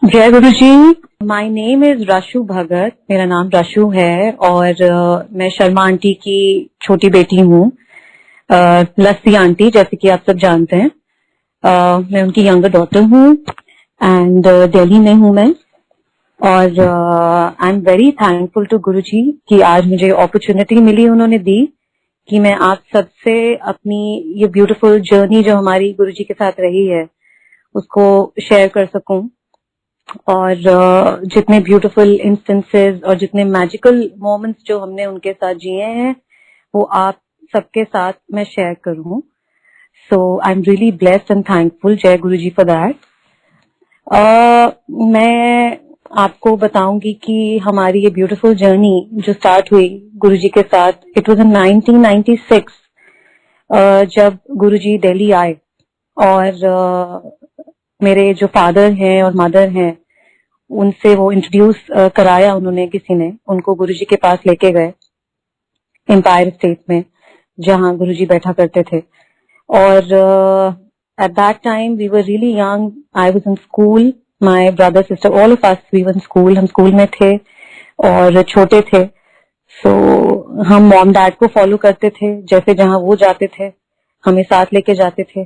जय गुरु जी। My name is रशु भगत। मेरा नाम रशु है और मैं शर्मा आंटी की छोटी बेटी हूँ। लस्सी आंटी, जैसे कि आप सब जानते हैं। मैं उनकी यंगर डॉटर हूँ एंड दिल्ली में हूँ मैं। और I am very thankful to Guru ji कि आज मुझे अपॉर्चुनिटी मिली, उन्होंने दी कि मैं आप सबसे अपनी ये ब्यूटीफुल जर्नी जो हमारी गुरु जी के साथ रही है उसको शेयर कर सकूं। और जितने ब्यूटीफुल इंस्टेंसेस और जितने मैजिकल मोमेंट्स जो हमने उनके साथ जिए हैं वो आप सबके साथ मैं शेयर करूं। So I am really blessed and thankful. जय गुरु जी फॉर दैट। मैं आपको बताऊंगी कि हमारी ये ब्यूटीफुल जर्नी जो स्टार्ट हुई गुरु जी के साथ, इट वाज इन 1996 जब गुरु जी दिल्ली आए। और मेरे जो फादर हैं और मदर हैं उनसे वो इंट्रोड्यूस कराया उन्होंने, किसी ने उनको गुरुजी के पास लेके गए एम्पायर स्टेट में जहां गुरुजी बैठा करते थे। और at that time we were really young. I was in school, my brother sister all of us we were in school. हम स्कूल में थे और छोटे थे। सो हम मॉम डैड को फॉलो करते थे, जैसे जहां वो जाते थे हमें साथ लेके जाते थे।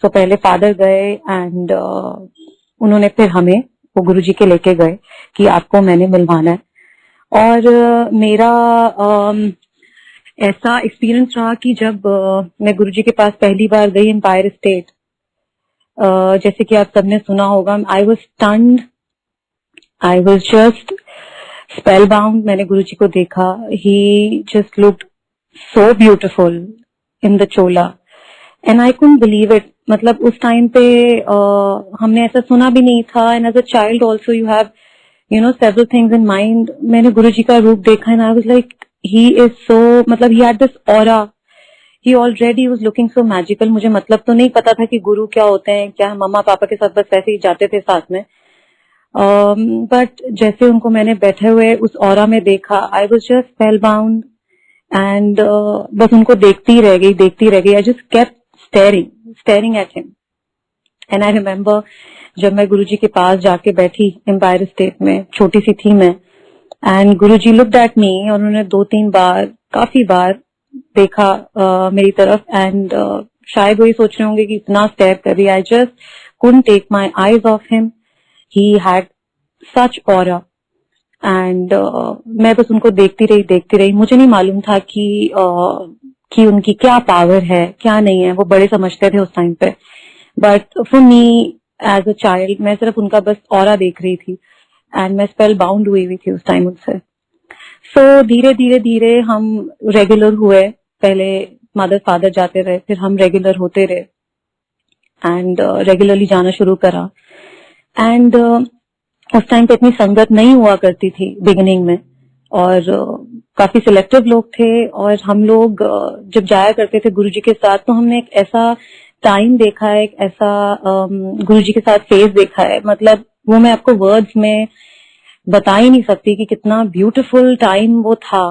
सो पहले फादर गए एंड उन्होंने फिर हमें वो गुरुजी के लेके गए कि आपको मैंने मिलवाना है। और मेरा ऐसा एक्सपीरियंस रहा कि जब मैं गुरुजी के पास पहली बार गई एम्पायर स्टेट, जैसे कि आप सबने सुना होगा, I was stunned, I was just spellbound. मैंने गुरुजी को देखा, he just looked so beautiful in the chola and I couldn't believe it. मतलब उस टाइम पे हमने ऐसा सुना भी नहीं था। And as a child also you have several things in mind. मैंने गुरुजी का रूप देखा and I was like he is so, मतलब he had this aura, he already was looking so magical. मुझे मतलब तो नहीं पता था कि गुरु क्या होते हैं, क्या मम्मा पापा के साथ बस वैसे ही जाते थे साथ में। बट जैसे उनको मैंने बैठे हुए उस ऑरा में देखा, आई was just spell bound and बस उनको देखती रह गई। I just kept staring at him. And I remember जब मैं गुरुजी के पास जाके बैठी एम्पायर स्टेट में, छोटी सी थी मैं, and Guruji looked at me और उन्होंने 2-3 बार, काफी बार देखा मेरी तरफ। एंड शायद वो ये सोच रहे होंगे कि इतना स्टेयर कर रही है। I just couldn't take my eyes off him. He had such aura. And मैं बस उनको देखती रही। मुझे नहीं मालूम था कि उनकी क्या पावर है, क्या नहीं है। वो बड़े समझते थे उस टाइम पे, but for me as a child मैं सिर्फ उनका बस ऑरा देख रही थी एंड मैं स्पेल बाउंड हुई थी उस टाइम उनसे। सो धीरे हम रेगुलर हुए। पहले मदर फादर जाते रहे, फिर हम रेगुलर होते रहे एंड रेगुलरली जाना शुरू करा। एंड उस टाइम पे इतनी संगत नहीं हुआ करती थी बिगिनिंग में, और काफी सिलेक्टिव लोग थे। और हम लोग जब जाया करते थे गुरुजी के साथ तो हमने एक ऐसा टाइम देखा है, एक ऐसा गुरुजी के साथ फेस देखा है, मतलब वो मैं आपको वर्ड्स में बता ही नहीं सकती कि कितना ब्यूटीफुल टाइम वो था।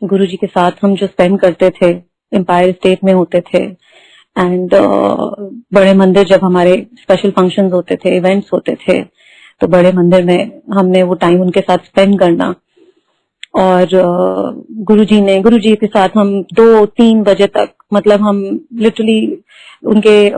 गुरुजी के साथ हम जो स्पेंड करते थे एम्पायर स्टेट में होते थे। एंड बड़े मंदिर जब हमारे स्पेशल फंक्शंस होते थे, इवेंट्स होते थे, तो बड़े मंदिर में हमने वो टाइम उनके साथ स्पेंड करना। और गुरुजी के साथ हम 2-3 बजे तक, मतलब हम लिटरली उनके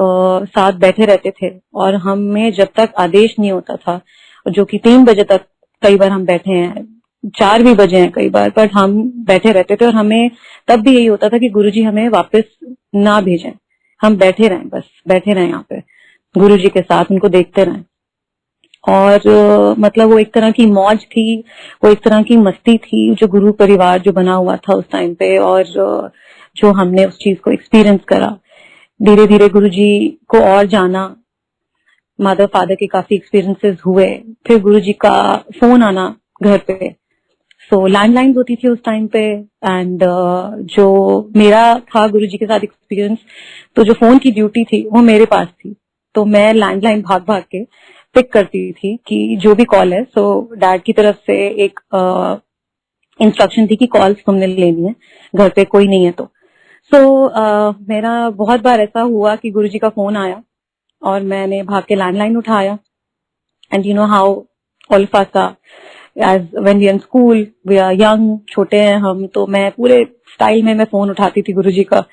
साथ बैठे रहते थे। और हमें जब तक आदेश नहीं होता था, जो कि 3 बजे तक कई बार हम बैठे हैं, 4 भी बजे हैं कई बार, बट हम बैठे रहते थे। और हमें तब भी यही होता था कि गुरुजी हमें वापस ना भेजें, हम बैठे रहें, बस बैठे रहें यहाँ पे गुरुजी के साथ, उनको देखते रहें। और मतलब वो एक तरह की मौज थी, वो एक तरह की मस्ती थी, जो गुरु परिवार जो बना हुआ था उस टाइम पे, और जो हमने उस चीज को एक्सपीरियंस करा। धीरे धीरे गुरुजी को और जाना, मदर फादर के काफी एक्सपीरियंसेस हुए। फिर गुरुजी का फोन आना घर पे। सो लैंडलाइन होती थी उस टाइम पे। एंड जो मेरा था गुरुजी के साथ एक्सपीरियंस, तो जो फोन की ड्यूटी थी वो मेरे पास थी, तो मैं लैंडलाइन भाग भाग के पिक करती थी कि जो भी कॉल है। सो डैड की तरफ से एक इंस्ट्रक्शन थी कि कॉल्स तुमने लेनी है, घर पे कोई नहीं है तो। मेरा बहुत बार ऐसा हुआ कि गुरुजी का फोन आया और मैंने भाग के लैंडलाइन उठाया and you know how all of us are, as when we are in school, we are young, छोटे हैं हम, तो मैं पूरे स्टाइल में मैं फोन उठाती थी गुरुजी का,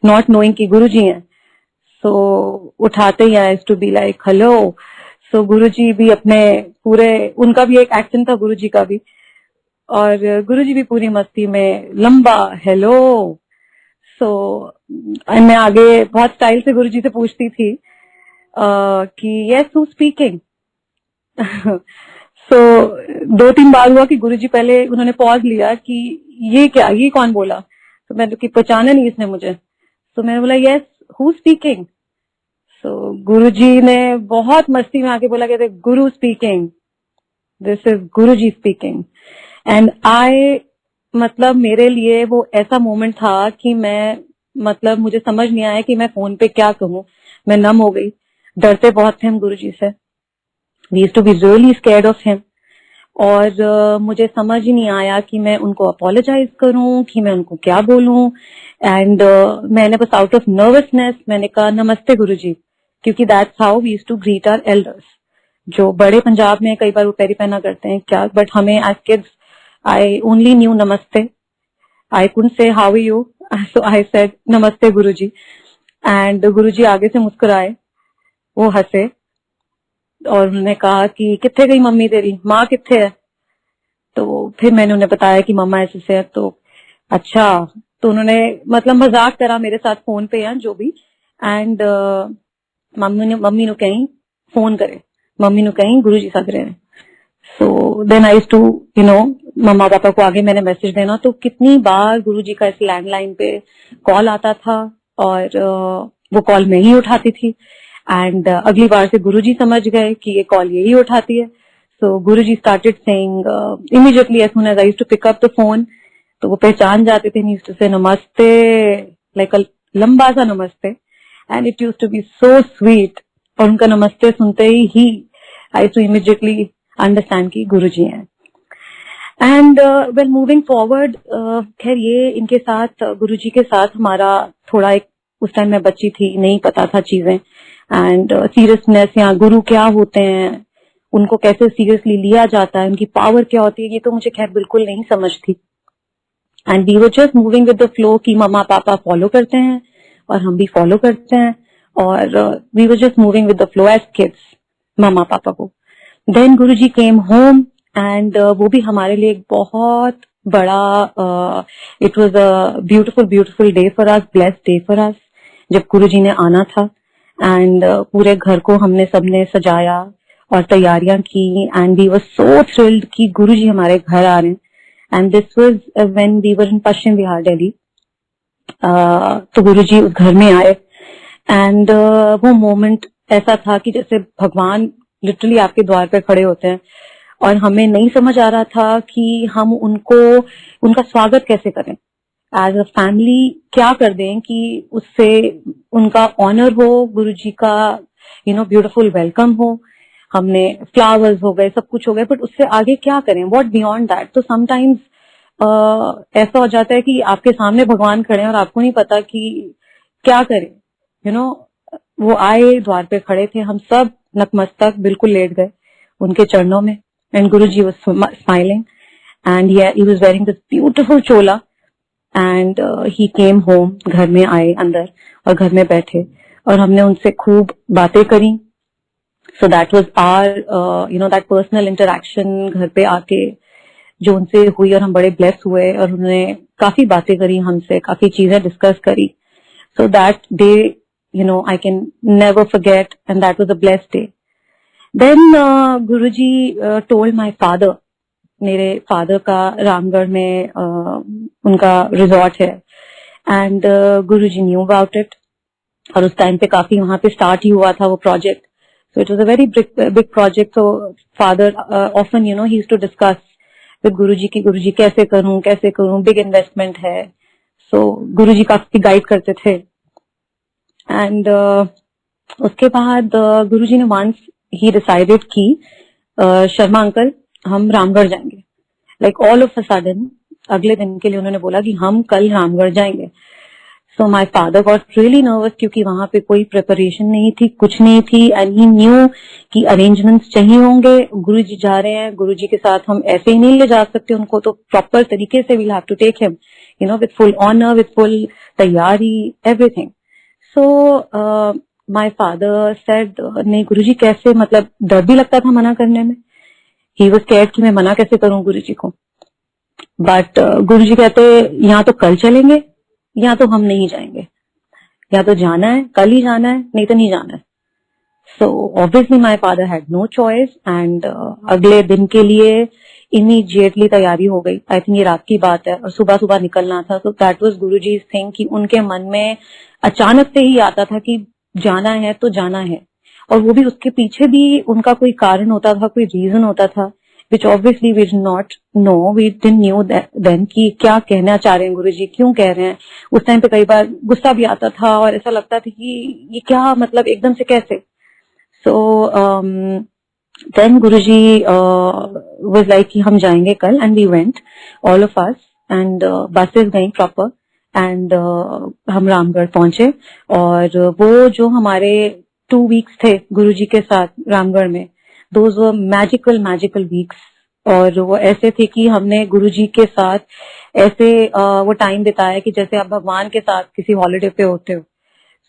नॉट नोइंग कि गुरुजी हैं. सो उठाते ही I to be like hello. सो गुरुजी भी अपने पूरे, उनका भी एक एक्शन था गुरुजी का भी, और गुरुजी भी पूरी मस्ती में लंबा हेलो. सो मैं आगे बहुत स्टाइल से गुरुजी से पूछती थी कि यस हु स्पीकिंग. सो 2-3 बार हुआ कि गुरुजी पहले उन्होंने पॉज लिया कि ये क्या, ये कौन बोला. तो मैंने कि पहचाना नहीं इसने मुझे. तो मैंने बोला यस हु स्पीकिंग. सो गुरुजी ने बहुत मस्ती में आके बोला, कहते गुरु speaking, this is Guruji speaking. And I, मतलब मेरे लिए वो ऐसा मोमेंट था कि मैं, मतलब मुझे समझ नहीं आया कि मैं फोन पे क्या कहूँ. मैं नम हो गई. डरते बहुत थे हम गुरुजी से. We used to be really scared of him. और मुझे समझ ही नहीं आया कि मैं उनको अपोलोजाइज करूं, कि मैं उनको क्या बोलूं. एंड मैंने बस आउट ऑफ नर्वसनेस मैंने कहा नमस्ते गुरुजी, क्योंकि that's how we used to greet our elders. जो बड़े पंजाब में कई बार वो पैरी पहना करते हैं क्या, बट हमें as kids I only knew नमस्ते. I couldn't say how are you, so I said नमस्ते गुरुजी. एंड गुरुजी आगे से मुस्कुराए, वो हंसे और उन्होंने कहा कि कित्थे गई मम्मी तेरी, माँ कित्थे है. तो फिर मैंने उन्हें बताया कि मम्मा ऐसे से है. तो अच्छा, तो उन्होंने मतलब मजाक करा मेरे साथ फोन पे या जो भी. एंड मम्मी ने कहीं फोन करे, मम्मी ने कहीं गुरुजी साथ रहे. So then I too you know mamma papa को आगे मैंने मैसेज देना. तो कितनी बार गुरुजी का इस लैंडलाइन पे कॉल आता था और वो कॉल मैं ही उठाती थी. एंड अगली बार से गुरुजी समझ गए कि ये कॉल यही उठाती है. So Guruji started saying immediately as soon as I used to pick up the phone, तो वो पहचान जाते थे. यूज्ड टू से नमस्ते, लाइक लंबा सा नमस्ते. And it used to be so sweet. और उनका नमस्ते सुनते ही आई टू इमीडिएटली अंडरस्टैंड कि गुरुजी हैं. एंड वेल मूविंग फॉरवर्ड, खैर ये इनके साथ, गुरुजी के साथ हमारा थोड़ा एक, उस टाइम मैं बच्ची थी, नहीं पता था चीजें. एंड सीरियसनेस या गुरु क्या होते हैं, उनको कैसे सीरियसली लिया जाता है, उनकी पावर क्या होती है, ये तो मुझे खैर बिल्कुल नहीं समझ थी. And we were just moving with the flow कि मम्मा पापा फॉलो करते हैं और हम भी फॉलो करते हैं. और we were just moving with the flow as kids, mamma papa को. Then Guruji came home and वो भी हमारे लिए एक बहुत बड़ा, it was a beautiful beautiful day for us, blessed day for us, जब गुरुजी ने आना था. एंड पूरे घर को हमने सबने सजाया और तैयारियां की. And we were so thrilled कि गुरुजी हमारे घर आ रहे हैं. And this was when we were in Paschim Vihar Delhi. तो गुरुजी उस घर में आए. एंड वो मोमेंट ऐसा था कि जैसे भगवान लिटरली आपके द्वार पे खड़े होते हैं. और हमें नहीं समझ आ रहा था कि हम उनको, उनका स्वागत कैसे करें, एज अ फैमिली क्या कर दें कि उससे उनका ऑनर हो, गुरुजी का यू नो ब्यूटीफुल वेलकम हो. हमने फ्लावर्स हो गए, सब कुछ हो गए, बट उससे आगे क्या करें, व्हाट बियॉन्ड दैट. तो समटाइम्स ऐसा हो जाता है कि आपके सामने भगवान खड़े हैं और आपको नहीं पता कि क्या करें. यू नो वो आए, द्वार पे खड़े थे, हम सब नतमस्तक बिल्कुल लेट गए उनके चरणों में. And Guruji was smiling and he was wearing this beautiful Chola. And he came home, घर में आए अंदर और घर में बैठे और हमने उनसे खूब बातें करी. So that was our you know that personal interaction घर पे आके जो उनसे हुई. और हम बड़े ब्लेस हुए और उन्होंने काफी बातें करी हमसे, काफी चीजें डिस्कस करी. So that day you know I can never forget, and that was a blessed day. Then Guruji told my father, मेरे फादर का रामगढ़ में उनका रिजॉर्ट है. And Guruji knew about it. और उस टाइम पे काफी वहां पे स्टार्ट ही हुआ था वो project. So it was a very big project. So father often you know he used to discuss with Guruji की गुरुजी कैसे करूं, बिग इन्वेस्टमेंट है. सो गुरुजी काफी गाइड करते थे. एंड उसके बाद गुरुजी ने वंस ही डिसाइडेड कि शर्मा अंकल हम रामगढ़ जाएंगे. Like all of a sudden अगले दिन के लिए उन्होंने बोला कि हम कल रामगढ़ जाएंगे. सो my father got really nervous क्योंकि वहां पे कोई प्रिपरेशन नहीं थी, कुछ नहीं थी, एंड ही न्यू कि अरेंजमेंट्स चाहिए होंगे, गुरुजी जा रहे हैं, गुरुजी के साथ हम ऐसे ही नहीं ले जा सकते उनको, तो प्रॉपर तरीके से we'll have to take him with full honour, with full taiyari, everything. So my father said नहीं गुरुजी कैसे, मतलब डर भी लगता था मना करने में. ही वाज स्कैर्ड कि मैं मना कैसे करूं गुरुजी को. बट गुरुजी कहते यहाँ तो कल चलेंगे, या तो हम नहीं जाएंगे, या तो जाना है कल ही जाना है, नहीं तो नहीं जाना है. So obviously my father had no choice, and अगले दिन के लिए इमीडिएटली तैयारी हो गई. आई थिंक ये रात की बात है और सुबह सुबह निकलना था. सो दैट वाज गुरुजी's थिंग कि उनके मन में अचानक से ही आता था कि जाना है तो जाना है, और वो भी उसके पीछे भी उनका कोई कारण होता था, कोई रीजन होता था, which obviously we did not know, we didn't knew then कि क्या कहना चाह रहे हैं गुरुजी, क्यों कह रहे हैं. उस टाइम पे कई बार गुस्सा भी आता था और ऐसा लगता था कि ये क्या, मतलब एकदम से कैसे. So then Guruji was like कि हम जाएंगे कल, and we went all of us, and buses गई प्रॉपर, एंड हम रामगढ़ पहुंचे. और वो जो हमारे 2 weeks थे गुरुजी के साथ रामगढ़ में, those were magical weeks. और वो ऐसे थे कि हमने गुरुजी के साथ ऐसे वो टाइम बिताया कि जैसे आप भगवान के साथ किसी हॉलिडे पे होते हो.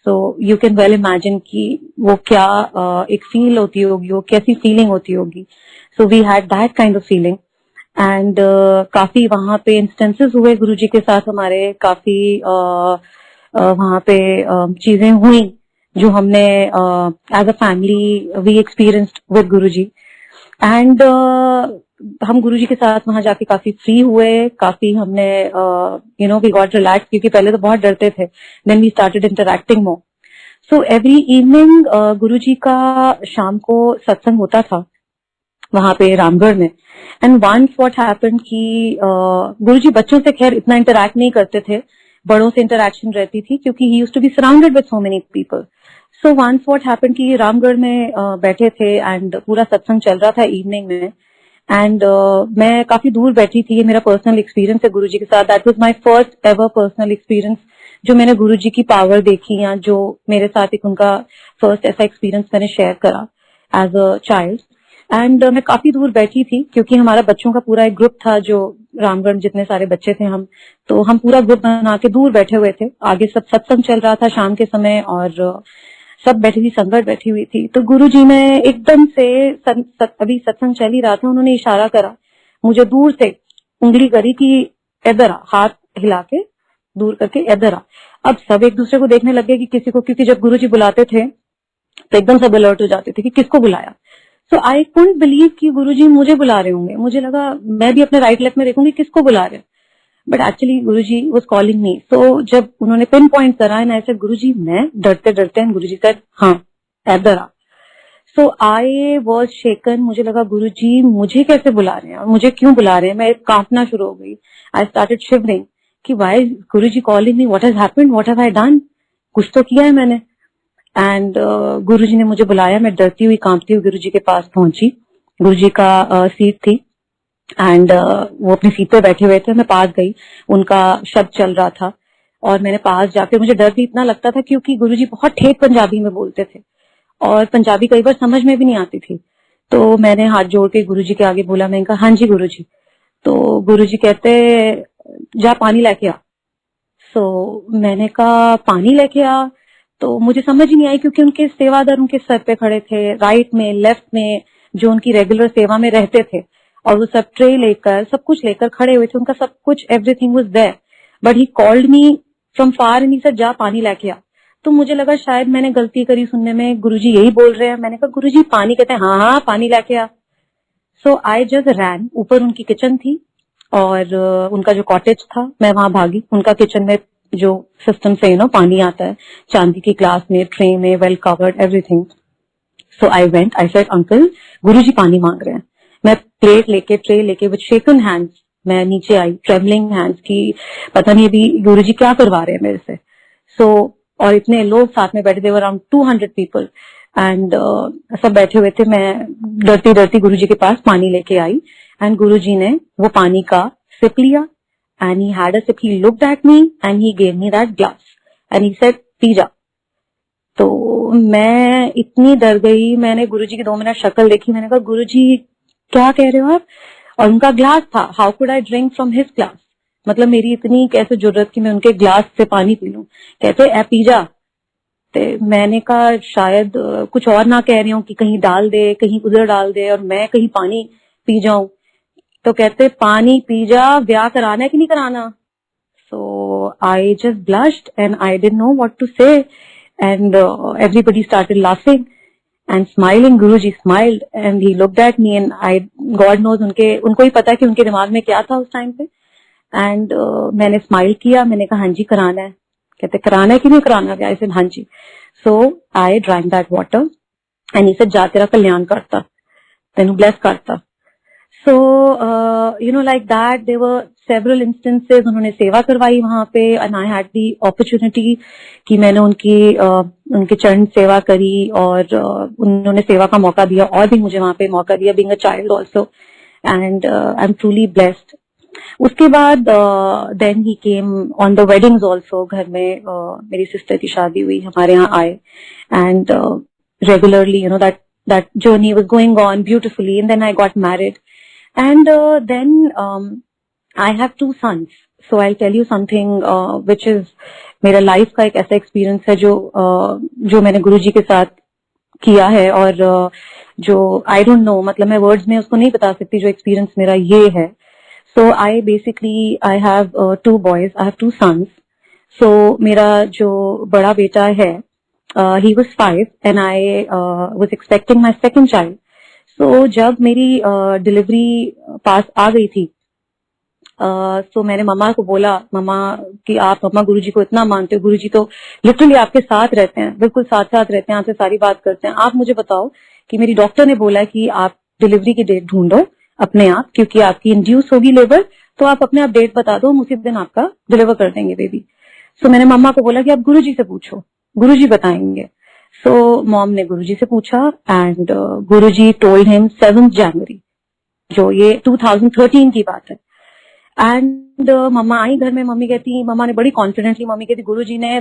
So you can well imagine कि वो क्या एक फील होती होगी, वो कैसी फीलिंग होती होगी. So we had that kind of feeling. And काफी वहां पे इंस्टेंसेस हुए गुरुजी के साथ हमारे, काफी वहां पे चीजें हुई जो हमने as a family we experienced with Guruji. And हम गुरुजी के साथ वहां जाके काफी फ्री हुए, काफी हमने वी गॉट रिलैक्स, क्योंकि पहले तो बहुत डरते थे. Then we started interacting more. So every evening Guruji का शाम को सत्संग होता था वहां पे रामगढ़ में. एंड वंस व्हाट हैपेंड कि गुरुजी बच्चों से खैर इतना इंटरैक्ट नहीं करते थे, बड़ों से इंटरैक्शन रहती थी क्योंकि he used to be surrounded with so many people. So once what happened कि रामगढ़ में बैठे थे एंड पूरा सत्संग चल रहा था इवनिंग में. एंड मैं काफी दूर बैठी थी. ये मेरा पर्सनल एक्सपीरियंस है गुरुजी के साथ. That was my first ever personal experience जो मैंने गुरुजी की पावर देखी, या जो मेरे साथ एक उनका फर्स्ट ऐसा एक्सपीरियंस मैंने शेयर करा एज अ चाइल्ड. एंड मैं काफी दूर बैठी थी क्योंकि हमारा बच्चों का पूरा एक ग्रुप था, जो रामगढ़ जितने सारे बच्चे थे हम, तो हम पूरा ग्रुप बना के दूर बैठे हुए थे. आगे सब सत्संग चल रहा था शाम के समय, और सब बैठी थी, संगत बैठी हुई थी. तो गुरुजी ने एकदम से अभी सत्संग चल ही रहा था, उन्होंने इशारा करा, मुझे दूर से उंगली करी कि इधर आ, हाथ हिला के दूर करके इधर आ. अब सब एक दूसरे को देखने लग गए कि किसी को, क्योंकि जब गुरुजी बुलाते थे तो एकदम सब अलर्ट हो जाते थे कि किसको बुलाया. सो आई कुडंट बिलीव कि गुरुजी मुझे बुला रहे होंगे. मुझे लगा मैं भी अपने राइट लेफ्ट में देखूंगी किसको बुला रहे हैं, but actually Guruji was calling me. So जब उन्होंने पिन पॉइंट करा एंड आई सेड गुरुजी, मैं डरते डरते, एंड गुरुजी सेड हाँ इधर आ. सो आई वाज शेकन. मुझे लगा गुरुजी मुझे कैसे बुला रहे हैं और मुझे क्यों बुला रहे हैं. मैं कांपना शुरू हो गई. आई स्टार्टेड शिवरिंग कि why Guruji calling me, what has happened, what have I done, कुछ तो किया है मैंने. एंड गुरुजी ने मुझे बुलाया. मैं डरती हुई कांपती हुई गुरुजी के पास पहुंची. गुरुजी का सीट थी एंड वो अपनी सीट पे बैठे हुए थे. मैं पास गई, उनका शब्द चल रहा था और मैंने पास जाके, मुझे डर भी इतना लगता था क्योंकि गुरुजी बहुत ठेठ पंजाबी में बोलते थे और पंजाबी कई बार समझ में भी नहीं आती थी. तो मैंने हाथ जोड़ के गुरुजी के आगे बोला, मैंने कहा हाँ जी गुरुजी. तो गुरुजी कहते जा पानी लेके आ. सो मैंने कहा पानी लेके आ. तो मुझे समझ ही नहीं आई क्योंकि उनके सेवादार उनके सर पे खड़े थे, राइट में लेफ्ट में, जो उनकी रेगुलर सेवा में रहते थे, और वो सब ट्रे लेकर सब कुछ लेकर खड़े हुए थे. उनका सब कुछ, everything was there, but he called me from far and he said जा पानी लेके आ. तो मुझे लगा शायद मैंने गलती करी सुनने में, गुरुजी यही बोल रहे हैं. मैंने कहा गुरुजी पानी, कहते हैं हाँ हाँ पानी लेके आ. सो आई जस्ट रैन. ऊपर उनकी किचन थी और उनका जो कॉटेज था, मैं वहां भागी. उनका किचन में जो सिस्टम से पानी आता है, चांदी की ग्लास में, ट्रे में, well covered, everything. So I went, I said uncle Guruji पानी मांग रहे हैं. मैं प्लेट लेके, ट्रे लेके, विद शेकन हैंड्स मैं नीचे आई, ट्रेवलिंग हैंड्स की, पता नहीं अभी गुरुजी क्या करवा रहे हैं मेरे से. सो और इतने लोग साथ में बैठे थे, अराउंड 200 पीपल, एंड सब बैठे हुए थे. मैं डरती डरती गुरुजी के पास पानी लेके आई एंड गुरुजी ने वो पानी का सिप लिया. And he had a sip. He looked at me and he gave me that glass. And he said P जा। तो मैं इतनी डर गई, मैंने गुरुजी की 2 मिनट शक्ल देखी, मैंने कहा गुरुजी क्या कह रहे हो आप? और उनका ग्लास था, how could I drink from his glass, मतलब मेरी इतनी कैसे जरूरत कि मैं उनके ग्लास से पानी पी लूं। कहते ए पी जा। तो मैंने कहा शायद कुछ और ना कह रही हूँ कि कहीं डाल दे, कहीं उधर डाल दे और मैं कहीं पानी पी जाऊं। तो कहते पानी पी जा, ब्याह कराना है कि नहीं कराना? So I just blushed and I didn't know what to say, and everybody started laughing and smiling. Guruji smiled and he looked at me and I, God knows उनको ही पता है कि उनके दिमाग में क्या था उस टाइम पे। एंड मैंने स्माइल किया, मैंने कहा हाँ जी कराना है। कहते कराना है कि नहीं कराना? आई सेड हाँ जी। So I drank that water and he said जा तेरा कल्याण करता, तेनू ब्लेस करता। So, like that, there were several instances. उन्होंने सेवा करवाई वहां पे and I had the opportunity कि मैंने उनके चरण सेवा करी और उन्होंने सेवा का मौका दिया और भी मुझे वहां पे मौका दिया, being a child also, and I'm truly blessed. उसके बाद then he came on the weddings also. घर में मेरी सिस्टर की शादी हुई, हमारे यहाँ आए and regularly, that journey was going on beautifully, and then I got married. And then I have 2 sons. So I'll tell you something which is मेरा लाइफ का एक ऐसा एक्सपीरियंस है जो मैंने गुरुजी के साथ किया है और जो आई डोंट नो, मतलब मैं वर्ड्स में उसको नहीं बता सकती जो एक्सपीरियंस मेरा ये है। So I have 2 boys, I have 2 sons. So मेरा जो बड़ा बेटा है he was 5 and I was expecting my second child. So जब मेरी डिलीवरी पास आ गई थी तो मैंने मम्मा को बोला, मम्मा कि आप मम्मा गुरुजी को इतना मानते हो, गुरुजी तो लिटरली आपके साथ रहते हैं, बिल्कुल साथ साथ रहते हैं, आपसे सारी बात करते हैं, आप मुझे बताओ कि मेरी डॉक्टर ने बोला कि आप डिलीवरी की डेट ढूंढो अपने आप, क्योंकि आपकी इंड्यूस होगी लेबर, तो आप अपने आप डेट बता दो, हम उसी दिन आपका डिलीवर कर देंगे बेबी। सो मैंने मम्मा को बोला कि आप गुरुजी से पूछो, गुरुजी बताएंगे। सो मॉम ने गुरुजी से पूछा एंड गुरुजी टोल्ड हिम 7 जनवरी, जो ये 2013 की बात है। एंड मम्मा आई घर में, मम्मा ने बड़ी कॉन्फिडेंटली मम्मी कहती गुरुजी ने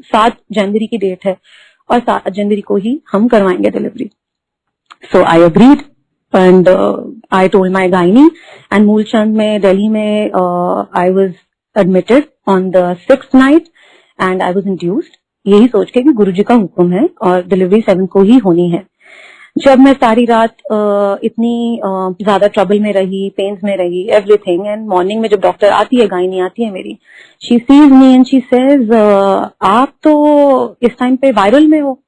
7 जनवरी की डेट है और 7 जनवरी को ही हम करवाएंगे delivery. So I agreed and I told my gynae and Moolchand में दिल्ली में I was admitted on the 6th night and I was induced, यही सोच के कि गुरुजी का हुक्म है और डिलीवरी 7 को ही होनी है। जब मैं सारी रात इतनी ज्यादा ट्रबल में रही, पेन्स में रही, एवरीथिंग, एंड मॉर्निंग में जब डॉक्टर आती है, गायनी आती है मेरी, she sees me and she says आप तो इस टाइम पे वायरल में हो,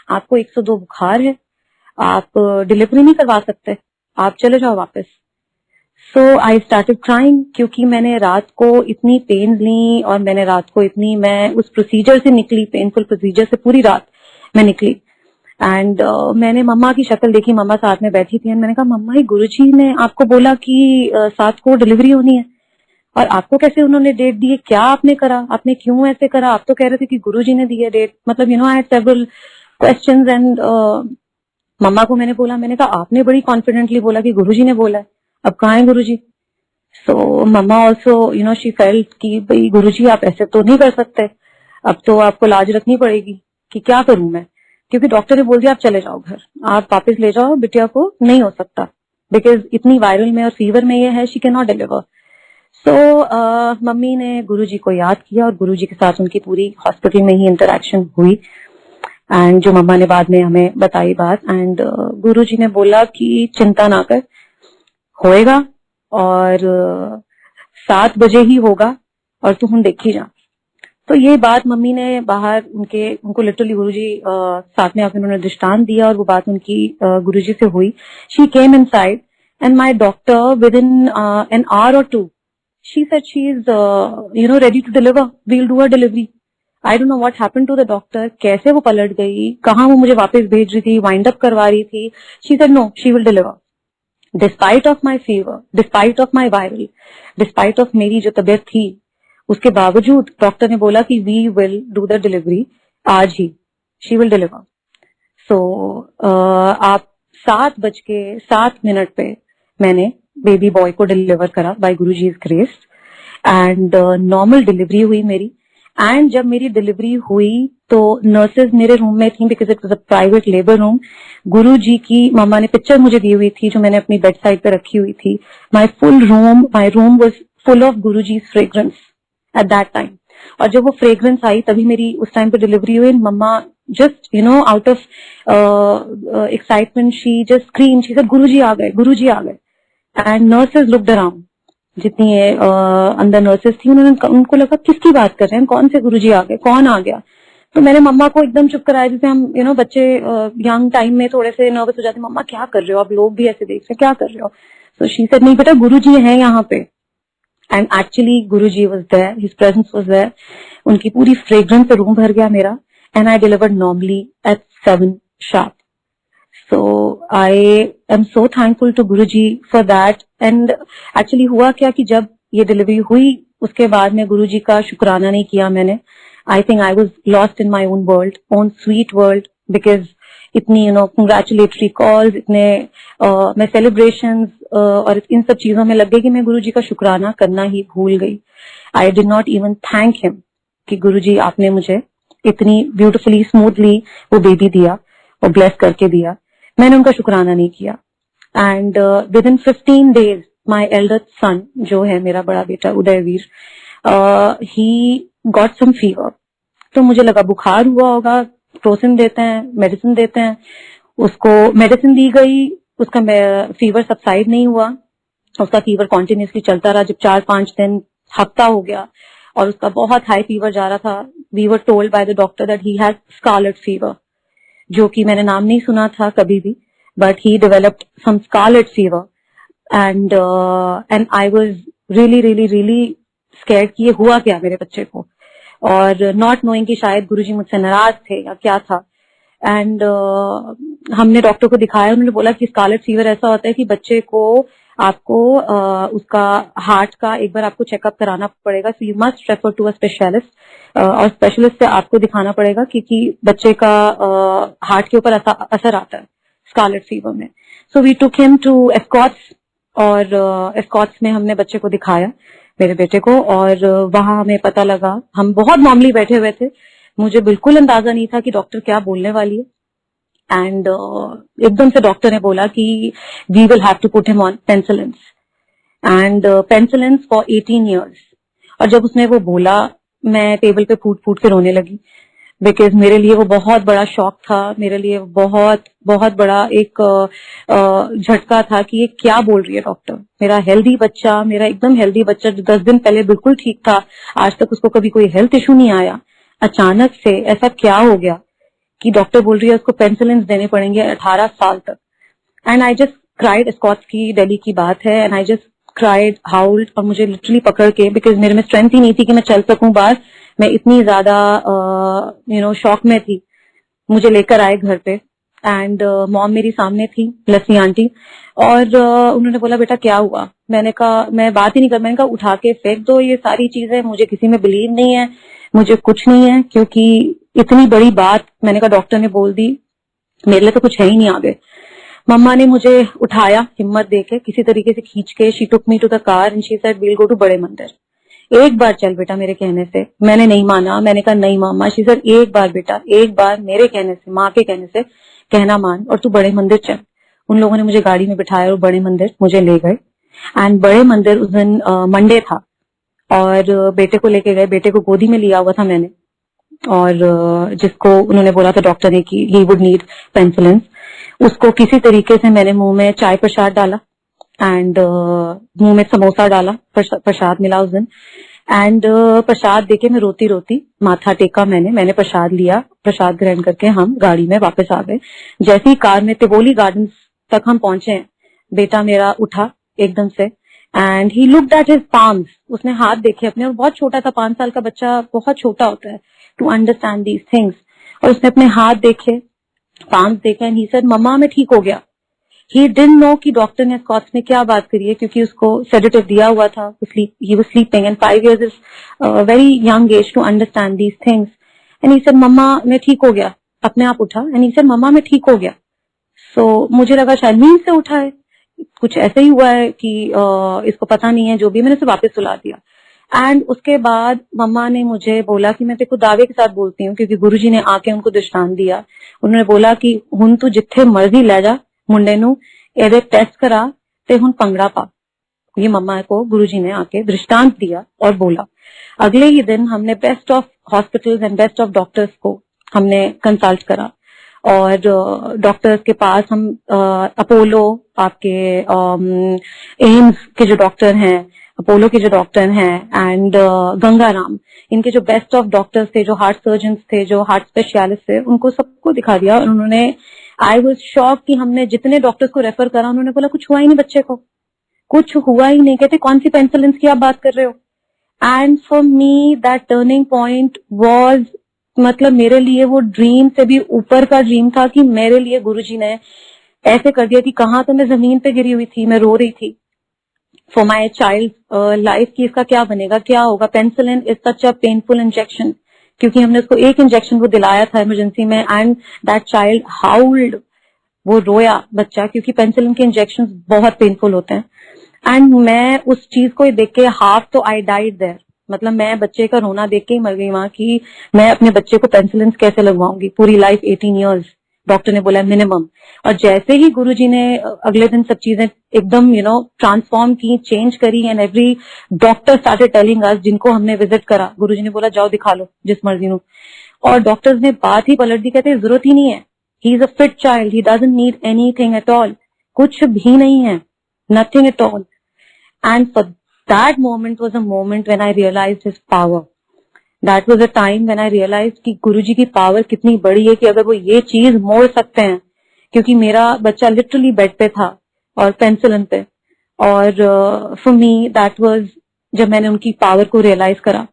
आपको 102 बुखार है, आप डिलीवरी नहीं करवा सकते, आप चले जाओ वापस। सो आई स्टार्टेड क्राइंग, क्योंकि मैंने रात को इतनी पेन्स ली और मैंने रात को मैं उस प्रोसीजर से निकली, पेनफुल प्रोसीजर से पूरी रात मैं निकली। एंड मैंने मम्मा की शक्ल देखी, मम्मा साथ में बैठी थी, मैंने कहा मम्मा, गुरुजी ने आपको बोला कि 7 को डिलीवरी होनी है और आपको कैसे उन्होंने डेट दी है, क्या आपने करा, आपने क्यों ऐसे करा, आप तो कह रहे थे कि गुरुजी ने दी है डेट, मतलब I had several questions. And mamma को मैंने बोला, मैंने कहा आपने बड़ी कॉन्फिडेंटली बोला कि गुरुजी ने बोला है, अब कहाँ है गुरुजी? सो मम्मा ऑल्सो शी फेल्ट कि भाई गुरुजी आप ऐसे तो नहीं कर सकते, अब तो आपको लाज रखनी पड़ेगी कि क्या करूं मैं, क्योंकि डॉक्टर ने बोल दिया आप चले जाओ घर, आप वापस ले जाओ बिटिया को, नहीं हो सकता, बिकॉज इतनी वायरल में और फीवर में ये है, she can not deliver. So mummy ने गुरुजी को याद किया और गुरुजी के साथ उनकी पूरी हॉस्पिटल में ही इंटरेक्शन हुई एंड जो मम्मा ने बाद में हमें बताई बात, एंड गुरुजी ने बोला कि चिंता ना कर, होएगा और 7 बजे ही होगा और तू हम देखी जा। तो ये बात मम्मी ने बाहर उनको लिटरली गुरुजी साथ में आकर उन्होंने दृष्टांत दिया और वो बात उनकी गुरुजी से हुई। She came inside and my doctor within an hour और 2 she said she is ready to deliver, we will do a delivery. I don't know what happened to the doctor, कैसे वो पलट गई, कहाँ वो मुझे वापस भेज रही थी, वाइंड अप करवा रही थी। She said no, she will deliver despite of my fever, despite of my viral, despite of मेरी जो तबीयत थी, उसके बावजूद डॉक्टर ने बोला कि we will do the delivery आज ही, शी विल डिलीवर। सो आप 7:07 पे मैंने बेबी बॉय को डिलीवर करा by Guruji's grace and normal delivery हुई मेरी। एंड जब मेरी डिलीवरी हुई तो नर्सेज मेरे रूम में थी, because it was a private labour room. Guruji की मम्मा ने पिक्चर मुझे दी हुई थी जो मैंने अपनी बेड साइड पे रखी हुई थी। My room was full of Guruji's fragrance eight that time. और जब वो फ्रेग्रेंस आई तभी मेरी उस टाइम पे डिलीवरी हुई। Mamma just out of excitement she just scream, she said Guruji आ गए, गुरुजी आ गए। एंड नर्सेज लुक्ड अराउंड, जितनी अंदर नर्सेज थी उनको लगा किसकी बात कर रहे हैं, कौन से गुरुजी आ गए, कौन आ गया। तो मैंने मम्मा को एकदम चुप कराया, जैसे हम बच्चे यंग टाइम में थोड़े से नर्वस हो जाते हैं, मम्मा क्या कर रहे हो, अब लोग भी ऐसे देख रहे हैं, क्या कर रहे हो। सो शी सेड नहीं बेटा गुरुजी हैं यहाँ पे। And actually Guruji was there, his presence was there. उनकी पूरी फ्रेग्रेंस से रूम भर गया मेरा। And I delivered normally at 7 sharp. So I am so thankful to Guruji for that. And actually हुआ क्या कि जब ये डिलीवरी हुई उसके बाद में गुरुजी का शुक्राना नहीं किया मैंने। I think I was lost in my own world, own sweet world, because इतनी congratulatory calls, इतने मैं celebrations और इन सब चीजों में लग गई कि मैं गुरुजी का शुक्राना करना ही भूल गई। I did not even thank him कि गुरुजी आपने मुझे इतनी ब्यूटिफुली स्मूथली वो बेबी दिया और ब्लेस करके दिया। मैंने उनका शुक्राना नहीं किया। And within 15 days my elder son, जो है मेरा बड़ा बेटा Udayveer, he got some fever. तो मुझे लगा बुखार हुआ होगा, क्रोसिन देते हैं, मेडिसिन देते हैं। उसको मेडिसिन दी गई, उसका फीवर सबसाइड नहीं हुआ, उसका फीवर कॉन्टिन्यूसली चलता रहा। जब 4-5 दिन, हफ्ता हो गया और उसका बहुत हाई फीवर जा रहा था, we were told by the doctor that he has scarlet fever, जो कि मैंने नाम नहीं सुना था कभी भी, but he developed some scarlet fever. And I was really really really scared कि ये हुआ क्या मेरे बच्चे को, और नॉट नोइंग कि शायद गुरुजी मुझसे नाराज थे या क्या था। एंड हमने डॉक्टर को दिखाया, उन्होंने बोला कि स्कारलेट फीवर ऐसा होता है कि बच्चे को आपको उसका हार्ट का एक बार आपको चेकअप कराना पड़ेगा। So you must refer to a specialist, और स्पेशलिस्ट से आपको दिखाना पड़ेगा क्योंकि बच्चे का हार्ट के ऊपर असर आता है स्कारलेट फीवर में। So we took him to Escorts, और एस्कॉट्स में हमने बच्चे को दिखाया, मेरे बेटे को, और वहां हमें पता लगा, हम बहुत नॉर्मली बैठे हुए थे, मुझे बिल्कुल अंदाजा नहीं था कि डॉक्टर क्या बोलने वाली है। एंड एकदम से डॉक्टर ने बोला कि we will have to put him on penicillins, and penicillins for 18 years। और जब उसने वो बोला, मैं टेबल पे फूट फूट के रोने लगी, बिकॉज मेरे लिए वो बहुत बड़ा शॉक था, मेरे लिए बहुत बहुत बड़ा एक झटका था कि ये क्या बोल रही है डॉक्टर। मेरा हेल्दी बच्चा, मेरा एकदम हेल्दी बच्चा जो 10 दिन पहले बिल्कुल ठीक था, आज तक उसको कभी कोई हेल्थ इशू नहीं आया, अचानक से ऐसा क्या हो गया कि डॉक्टर बोल रही है उसको पेंसिलिन्स देने पड़ेंगे 18 साल तक। एंड आई जस्ट क्राइड, स्कॉट्स की दिल्ली की बात है, and I just cried, howled, और मुझे लिटरली पकड़ के, बिकॉज मेरे में स्ट्रेंथ ही नहीं थी कि मैं चल सकूं बाहर, मैं इतनी ज्यादा शॉक में थी। मुझे लेकर आए घर पे, एंड मॉम मेरी सामने थी, लस्सी आंटी, और उन्होंने बोला बेटा क्या हुआ। मैंने कहा, मैं बात ही नहीं कर, मैंने कहा उठा के फेंक दो ये सारी चीजें, मुझे किसी में बिलीव नहीं है, मुझे कुछ नहीं है, क्योंकि इतनी बड़ी बात मैंने कहा डॉक्टर ने बोल दी, मेरे लिए तो कुछ है ही नहीं आगे। मम्मा ने मुझे उठाया हिम्मत देके, किसी तरीके से खींच के, she took me to the car and she said we'll go to बड़े मंदिर, एक बार चल बेटा मेरे कहने से। मैंने नहीं माना, मैंने कहा नहीं मामा। शी सेड एक बार बेटा, एक बार मेरे कहने से, माँ के कहने से कहना मान और तू बड़े मंदिर चल। उन लोगों ने मुझे गाड़ी में बिठाया और बड़े मंदिर मुझे ले गए। एंड बड़े मंदिर उस दिन मंडे था, और बेटे को लेके गए, बेटे को गोदी में लिया हुआ था मैंने, और जिसको उन्होंने बोला था डॉक्टर ने कि ही वुड नीड पेंसिलिन्स, उसको किसी तरीके से मैंने मुंह में चाय प्रसाद डाला, एंड मुंह में समोसा डाला, प्रसाद मिला उस दिन। एंड प्रसाद देके मैं रोती रोती माथा टेका, मैंने प्रसाद लिया, प्रसाद ग्रहण करके हम गाड़ी में वापस आ गए। जैसे ही कार में तिबोली गार्डन्स तक हम पहुंचे, बेटा मेरा उठा एकदम से, and he looked at his palms, उसने हाथ देखे अपने, और बहुत छोटा था, 5 साल का बच्चा बहुत छोटा होता है टू अंडरस्टैंड दीज थिंग्स, और उसने अपने हाथ देखे, पाम्स देखे, एंड ही सेड मम्मा मैं ठीक हो गया। ही डिडंट नो कि डॉक्टर ने स्कॉट्स में क्या बात करी है, क्योंकि उसको सेडेटिव दिया हुआ था, he was sleeping, and 5 years is very young age to understand these things. And he said mamma मैं ठीक हो गया, अपने आप उठा, एंड ही सेड मम्मा मैं ठीक हो गया। सो मुझे लगा शायद नींद से उठा है, कुछ ऐसा ही हुआ है कि इसको पता नहीं है, जो भी, मैंने उसे वापस सुला दिया। एंड उसके बाद मम्मा ने मुझे बोला कि मैं तेरे को दावे के साथ बोलती हूँ, क्योंकि गुरुजी ने आके उनको दृष्टांत दिया। उन्होंने बोला कि हुन तू जिथे मर्जी ले जा मुंडे नू, एदे टेस्ट करा ते हुन पंगड़ा पा। ये मम्मा को गुरुजी ने आके दृष्टांत दिया और बोला। अगले ही दिन हमने best of hospitals and best of doctors को हमने कंसल्ट करा, और डॉक्टर्स के पास हम अपोलो, आपके एम्स के जो डॉक्टर हैं, अपोलो के जो डॉक्टर हैं, एंड गंगाराम, इनके जो बेस्ट ऑफ डॉक्टर्स थे, जो हार्ट सर्जन थे, जो हार्ट स्पेशलिस्ट थे, उनको सबको दिखा दिया। और उन्होंने, आई वाज शॉक कि हमने जितने डॉक्टर्स को रेफर करा, उन्होंने बोला कुछ हुआ ही नहीं, बच्चे को कुछ हुआ ही नहीं। कहते कौन सी पेनिसिलिन की आप बात कर रहे हो? And for me that turning point was, मतलब मेरे लिए वो ड्रीम से भी ऊपर का ड्रीम था कि मेरे लिए गुरुजी ने ऐसे कर दिया कि कहाँ तो मैं जमीन पे गिरी हुई थी, मैं रो रही थी फॉर माई चाइल्ड लाइफ की इसका क्या बनेगा, क्या होगा। Penicillin is such a painful injection, क्योंकि हमने उसको एक इंजेक्शन को दिलाया था इमरजेंसी में, एंड दैट चाइल्ड हाउल्ड, वो रोया बच्चा, क्योंकि पेनिसिलिन के इंजेक्शन बहुत पेनफुल होते हैं। एंड मैं उस चीज को देख के हाफ तो आई डाइड देयर, मतलब मैं बच्चे का रोना देख के ही मर गई वहां की मैं अपने बच्चे को पेनिसिलिन कैसे लगवाऊंगी, पूरी लाइफ 18 इयर्स डॉक्टर ने बोला मिनिमम। और जैसे ही गुरुजी ने अगले दिन सब चीजें एकदम ट्रांसफॉर्म की, चेंज करी, and every doctor started telling us, जिनको हमने विजिट करा, गुरुजी ने बोला जाओ दिखा लो जिस मर्जी नो। और डॉक्टर्स ने बात ही पलट दी, कहते जरूरत ही नहीं है, he is a fit child, he doesn't need anything at all, कुछ भी नहीं है, nothing at all. And for that moment was a moment when I realized his power. That was a time when I realized कि गुरुजी की power कितनी बड़ी है, कि अगर वो ये चीज मोड़ सकते हैं। क्योंकि मेरा बच्चा लिटरली बेड पे था और पेनिसिलिन पे, और फॉर मी दैट वाज, जब मैंने उनकी पावर को रियलाइज करा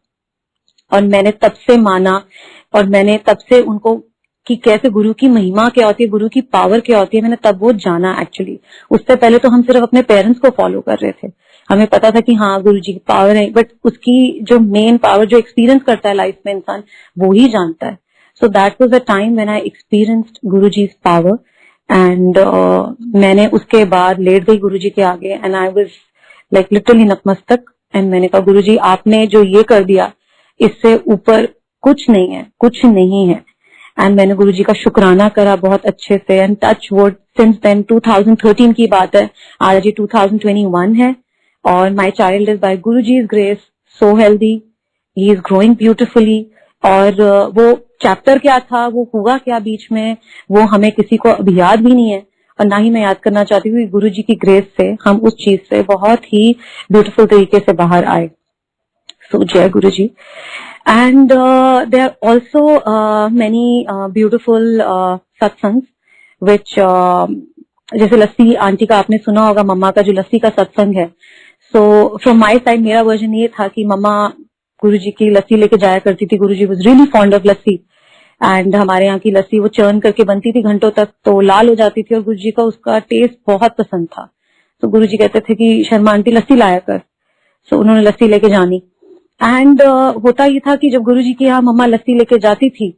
और मैंने तब से माना, और मैंने तब से उनको कि कैसे गुरु की महिमा क्या होती है, गुरु की पावर क्या होती है, मैंने तब वो जाना एक्चुअली। उससे पहले तो हम सिर्फ अपने पेरेंट्स को फॉलो कर रहे थे, हमें पता था कि हाँ गुरु जी की पावर है, बट उसकी जो मेन पावर, जो एक्सपीरियंस करता है लाइफ में इंसान, वो ही जानता है। सो that was a time when I experienced Guru ji power, and मैंने उसके बाद लेट गई गुरु जी के आगे, and I was like literally नतमस्तक, एंड मैंने कहा गुरु जी आपने जो ये कर दिया, इससे ऊपर कुछ नहीं है, कुछ नहीं है। एंड मैंने गुरुजी का शुक्राना करा बहुत अच्छे से, and touch wood since then 2013 की बात है, आज ये 2021 है, और my child is by Guruji's grace so healthy, he is growing beautifully. और वो चैप्टर क्या था, वो हुआ क्या बीच में, वो हमें किसी को अभी याद भी नहीं है, और ना ही मैं याद करना चाहती हूँ। गुरुजी की ग्रेस से हम उस चीज से बहुत ही ब्यूटिफुल तरीके से बाहर आए। सो जय गुरुजी। And there are also many beautiful satsangs which जैसे लस्सी आंटी का आपने सुना होगा, मम्मा का जो लस्सी का सत्संग है। So from my side मेरा वर्जन ये था कि मम्मा गुरुजी की लस्सी लेके जाया करती थी। गुरुजी was really fond of lassi, and हमारे यहाँ की लस्सी वो चर्न करके बनती थी घंटों तक, तो लाल हो जाती थी, और गुरुजी का उसका टेस्ट बहुत पसंद था। तो गुरुजी कहते थे कि शर्मा आंटी लस्सी लाया कर। So उन्होंने लस्सी लेके जानी, एंड होता ये था कि जब गुरुजी के यहाँ मम्मा लस्सी लेके जाती थी,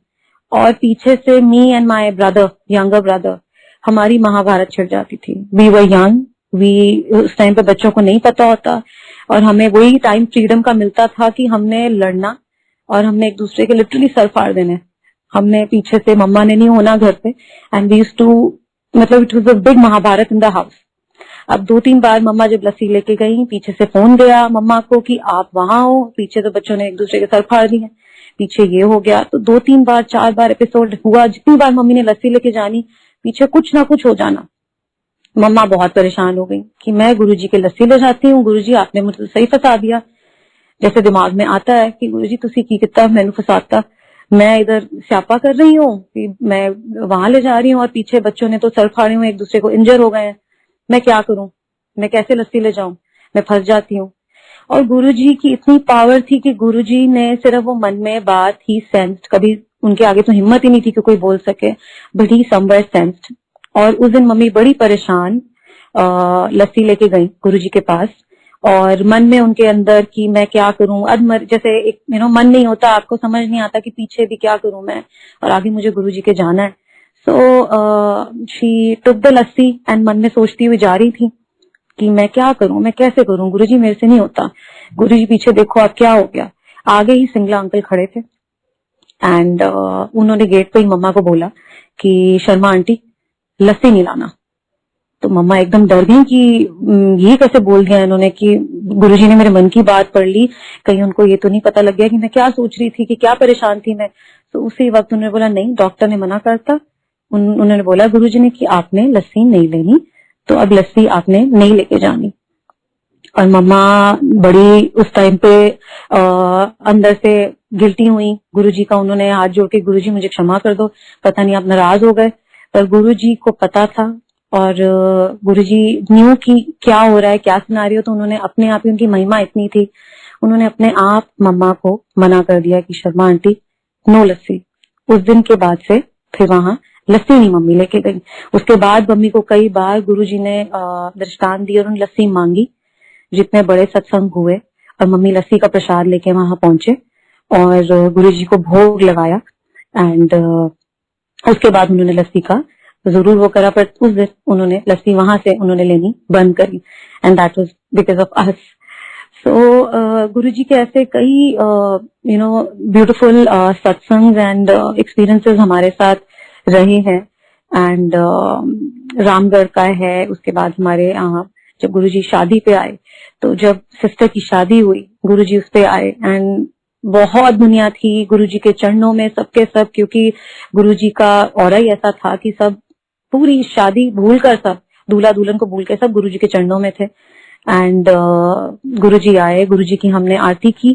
और पीछे से me and my brother, younger brother, हमारी महाभारत छिड़ जाती थी। वी वर यंग, उस टाइम पे बच्चों को नहीं पता होता, और हमें वही टाइम फ्रीडम का मिलता था कि हमने लड़ना, और हमने एक दूसरे के लिटरली सर फाड़ देने। हमने पीछे से, मम्मा ने नहीं होना घर पे, एंड वी यूज्ड टू, मतलब it was a big Mahabharat in the house. अब 2-3 बार मम्मा जब लस्सी लेके गई, पीछे से फोन गया मम्मा को कि आप वहां हो, पीछे तो बच्चों ने एक दूसरे के सर फाड़ दिए, पीछे ये हो गया। तो 2-3 बार 4 बार एपिसोड हुआ। जितनी बार मम्मी ने लस्सी लेके जानी, पीछे कुछ ना कुछ हो जाना। मम्मा बहुत परेशान हो गई कि मैं गुरुजी के लस्सी ले जाती हूँ, गुरुजी आपने मुझे सही फंसा दिया। जैसे दिमाग में आता है कि गुरुजी तुसी की कितना मैनू फसाता, मैं इधर स्यापा कर रही हूँ कि मैं वहां ले जा रही हूँ, और पीछे बच्चों ने तो सर फाड़े हुए, एक दूसरे को इंजर हो गए हैं, मैं क्या करूं, मैं कैसे लस्सी ले जाऊं, मैं फंस जाती हूँ। और गुरुजी की इतनी पावर थी कि गुरुजी ने सिर्फ वो मन में बात ही सेंस्ड, कभी उनके आगे तो हिम्मत ही नहीं थी कि कोई बोल सके, बट ही समवेयर सेंस्ड। और उस दिन मम्मी बड़ी परेशान लस्सी लेके गई गुरुजी के पास, और मन में उनके अंदर कि मैं क्या करूं, जैसे एक मन नहीं होता, आपको समझ नहीं आता कि पीछे भी क्या करूं मैं, और आगे मुझे गुरुजी के जाना है। So she took the lassi, and मन में सोचती हुई जा रही थी। कि मैं क्या करूं, मैं कैसे करूं, गुरुजी मेरे से नहीं होता। गुरुजी पीछे देखो अब क्या हो गया। आगे ही सिंगला अंकल खड़े थे एंड उन्होंने गेट पे ही मम्मा को बोला कि शर्मा आंटी लस्सी नहीं लाना। तो मम्मा एकदम डर गई कि ये कैसे बोल दिया इन्होंने कि गुरुजी ने मेरे मन की बात पढ़ ली, कहीं उनको ये तो नहीं पता लग गया कि मैं क्या सोच रही थी, कि क्या परेशान थी मैं। तो उसी वक्त उन्होंने बोला नहीं, डॉक्टर ने मना करता। उन्होंने बोला गुरुजी ने कि आपने लस्सी नहीं लेनी, तो अब लस्सी आपने नहीं लेके जानी। और मम्मा बड़ी उस टाइम पे अंदर से गिल्टी हुई गुरुजी का, उन्होंने हाथ जोड़ के गुरुजी मुझे क्षमा कर दो, पता नहीं आप नाराज हो गए। पर गुरुजी को पता था और गुरुजी न्यू कि क्या हो रहा है, क्या सिनारियो, तो उन्होंने अपने आप ही, उनकी महिमा इतनी थी, उन्होंने अपने आप मम्मा को मना कर दिया कि शर्मा आंटी नो लस्सी। उस दिन के बाद से फिर वहां लस्सी नहीं मम्मी लेके गई। उसके बाद मम्मी को कई बार गुरुजी ने दृष्टांत दिया और उन्होंने लस्सी मांगी, जितने बड़े सत्संग हुए, और मम्मी लस्सी का प्रसाद लेके वहां पहुंचे और गुरुजी को भोग लगाया। एंड उसके बाद उन्होंने लस्सी का जरूर वो करा, पर उस दिन उन्होंने लस्सी वहां से उन्होंने लेनी बंद करी and that was because of us. So Guruji के ऐसे कई ब्यूटीफुल सत्संग एंड एक्सपीरियंसेस हमारे साथ रहे हैं। एंड रामगढ़ का है, उसके बाद हमारे जब गुरुजी शादी पे आए, तो जब सिस्टर की शादी हुई गुरुजी उस पे आए एंड बहुत दुनिया थी गुरुजी के चरणों में, सबके सब, क्योंकि गुरुजी का ऑरा ही ऐसा था कि सब पूरी शादी भूल कर, सब दूल्हा दुल्हन को भूल के सब गुरुजी के चरणों में थे। एंड गुरुजी आए, गुरुजी की हमने आरती की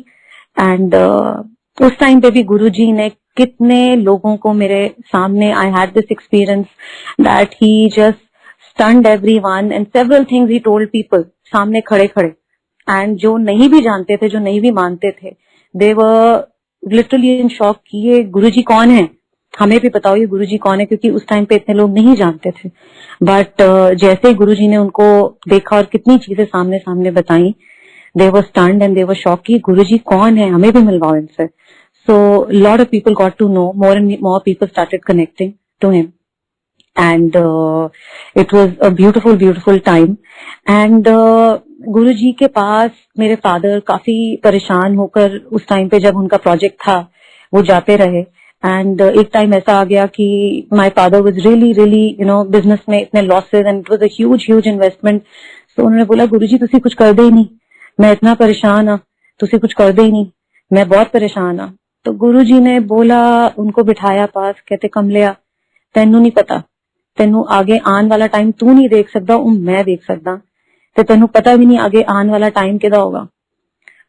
एंड उस टाइम पे भी गुरुजी ने कितने लोगों को मेरे सामने, I had this experience that he just stunned everyone and several things he told people सामने खड़े खड़े। एंड जो नहीं भी जानते थे, जो नहीं भी मानते थे, they were literally in shock कि ये गुरुजी कौन है, हमें भी बताओ ये गुरुजी कौन है, क्योंकि उस टाइम पे इतने लोग नहीं जानते थे। बट जैसे ही गुरुजी ने उनको देखा और कितनी चीजें सामने सामने बताई, they were stunned and they were shocked कि गुरुजी कौन है, हमें भी मिलवाओ इनसे। So lot of people got to know, more and more people started connecting to him. And it was a beautiful time. And गुरुजी के पास मेरे फादर काफी परेशान होकर उस टाइम पे, जब उनका प्रोजेक्ट था, वो जाते रहे। एंड एक टाइम ऐसा आ गया कि my father was really business में इतने losses and it was a huge investment. So उन्होंने बोला गुरुजी तुसी कुछ कर दे ही नहीं, मैं इतना परेशान हाँ, तुसी कुछ कर दे ही नहीं, मैं बहुत परेशान हाँ। तो गुरुजी ने बोला, उनको बिठाया पास, कहते कमलिया तेनू नहीं पता, तेनू आगे आने वाला टाइम तू नहीं देख सकता, मैं देख सकता, ते तेनू पता भी नहीं आगे आने वाला टाइम किदा होगा।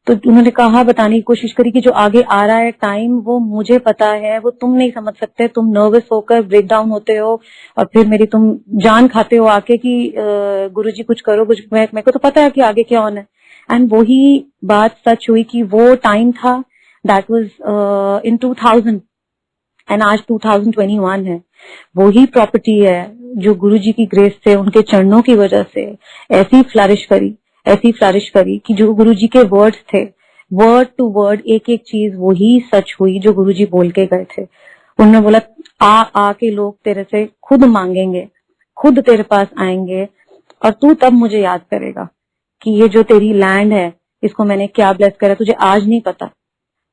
तो उन्होंने कहा, बताने की कोशिश करी कि जो आगे आ रहा है टाइम वो मुझे पता है, वो तुम नहीं समझ सकते, तुम नर्वस होकर ब्रेक डाउन होते हो और फिर मेरी तुम जान खाते हो आके कि गुरुजी कुछ करो, कुछ, मेरे को तो पता है कि आगे क्या होना है। एंड वही बात सच हुई कि वो टाइम था, दैट वाज इन 2000 एंड आज 2021 है। वही प्रॉपर्टी है जो गुरुजी की ग्रेस से, उनके चरणों की वजह से ऐसी फ्लरिश करी कि जो गुरुजी के वर्ड्स थे, वर्ड टू वर्ड एक एक चीज वही सच हुई जो गुरुजी बोल के गए थे। उन्होंने बोला आ के लोग तेरे से खुद मांगेंगे, खुद तेरे पास आएंगे और तू तब मुझे याद करेगा कि ये जो तेरी लैंड है इसको मैंने क्या ब्लेस करा, तुझे आज नहीं पता।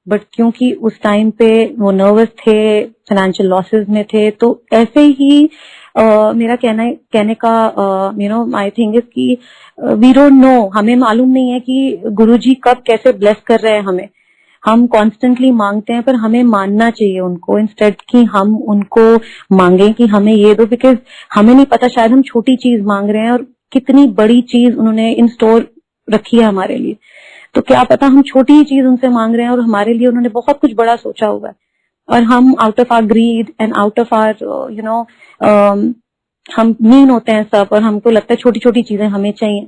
बट क्योंकि उस टाइम पे वो नर्वस थे, फाइनेंशियल लॉसेस में थे, तो ऐसे ही मेरा कहने का आई थिंक इज कि वी डोंट नो, हमें मालूम नहीं है कि गुरुजी कब कैसे ब्लेस कर रहे हैं हमें। हम कॉन्स्टेंटली मांगते हैं, पर हमें मानना चाहिए उनको, इंस्टेड कि हम उनको मांगे कि हमें ये दो, बिकॉज हमें नहीं पता, शायद हम छोटी चीज मांग रहे हैं और कितनी बड़ी चीज उन्होंने इन स्टोर रखी है हमारे लिए। तो क्या पता हम छोटी ही चीज उनसे मांग रहे हैं और हमारे लिए उन्होंने बहुत कुछ बड़ा सोचा हुआ है, और हम out of our greed and out of our हम मीन होते हैं सब, और हमको लगता है छोटी छोटी चीजें हमें चाहिए।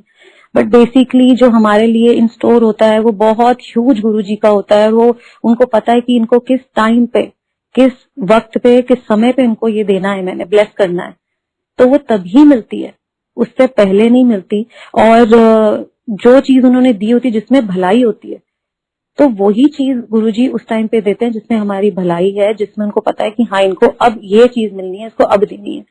बट बेसिकली जो हमारे लिए इन स्टोर होता है वो बहुत ह्यूज गुरुजी का होता है। वो उनको पता है कि इनको किस टाइम पे, किस वक्त पे, किस समय पे इनको ये देना है, मैंने ब्लेस करना है, तो वो तभी मिलती है, उससे पहले नहीं मिलती। और जो चीज उन्होंने दी होती जिसमें भलाई होती है, तो वही चीज गुरुजी उस टाइम पे देते हैं जिसमें हमारी भलाई है, जिसमें उनको पता है कि हाँ इनको अब ये चीज मिलनी है, इसको अब देनी है।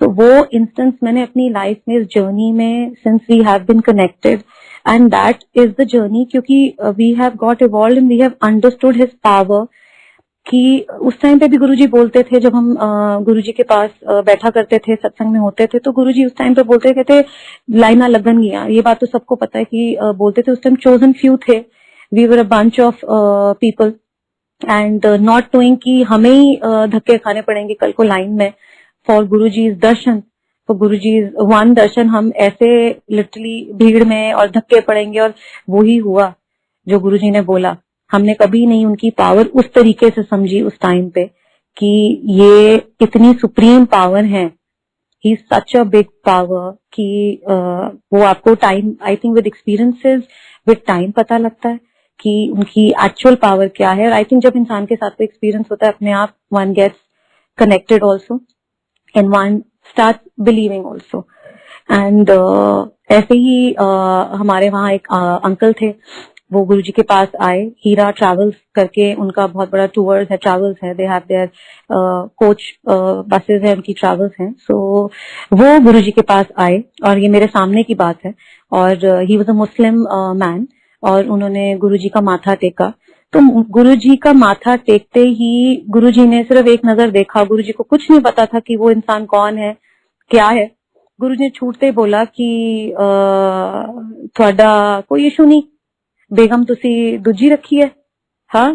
तो वो इंस्टेंस मैंने अपनी लाइफ में, इस जर्नी में, since we have been connected, and that is the journey, क्योंकि we have got evolved and we have understood his power. कि उस टाइम पे भी गुरुजी बोलते थे, जब हम गुरुजी के पास बैठा करते थे, सत्संग में होते थे, तो गुरुजी उस टाइम पे बोलते कहते लाइना लगन गया, ये बात तो सबको पता है कि बोलते थे उस टाइम चोजन फ्यू थे, we were a bunch of people, and not knowing कि हमें ही धक्के खाने पड़ेंगे कल को लाइन में for Guruji's darshan, for Guruji's one darshan. हम ऐसे लिटरली भीड़ में और धक्के पड़ेंगे, और वो ही हुआ जो गुरुजी ने बोला। हमने कभी नहीं उनकी पावर उस तरीके से समझी उस टाइम पे कि ये इतनी सुप्रीम पावर है, ही सच अ बिग पावर कि वो आपको time, I think with experiences, with time पता लगता है कि उनकी एक्चुअल पावर क्या है। और आई थिंक जब इंसान के साथ कोई एक्सपीरियंस होता है, अपने आप one gets connected also and one start believing also. And ऐसे ही हमारे वहाँ एक अंकल थे, वो गुरुजी के पास आए, हीरा ट्रैवल्स करके उनका बहुत बड़ा टूर्स है, ट्रैवल्स है, they have their coach buses है, उनकी ट्रैवल्स हैं। सो वो गुरुजी के पास आए, और ये मेरे सामने की बात है, और he was a Muslim man, और उन्होंने गुरुजी का माथा टेका। तो गुरुजी का माथा टेकते ही गुरुजी ने सिर्फ एक नजर देखा, गुरुजी को कुछ नहीं पता था कि वो इंसान कौन है, क्या है। गुरुजी ने छूटते ही बोला कि थोड़ा कोई इशू नहीं, बेगम तुसी दूजी रखी है। हाँ,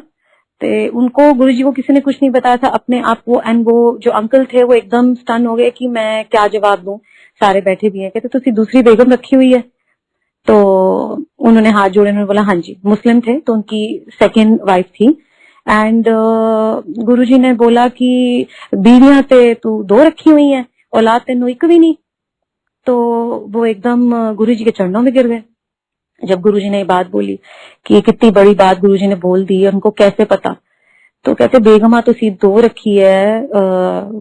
ते उनको गुरुजी को किसी ने कुछ नहीं बताया था, अपने आप वो, एंड वो जो अंकल थे वो एकदम स्टन हो गए कि मैं क्या जवाब दूं, सारे बैठे भी हैं। कहते तुसी दूसरी बेगम रखी हुई है? तो उन्होंने हाथ जोड़े, उन्होंने बोला हाँ जी, मुस्लिम थे तो उनकी सेकेंड वाइफ थी। एंड गुरुजी ने बोला कि बीवियां ते तू दो रखी हुई है, औलाद तेनू एक भी नहीं। तो वो एकदम गुरुजी के चरणों में गिर गए जब गुरुजी ने ये बात बोली कि कितनी बड़ी बात गुरुजी ने बोल दी, उनको कैसे पता। तो कहते बेगमा तुसी दो रखी है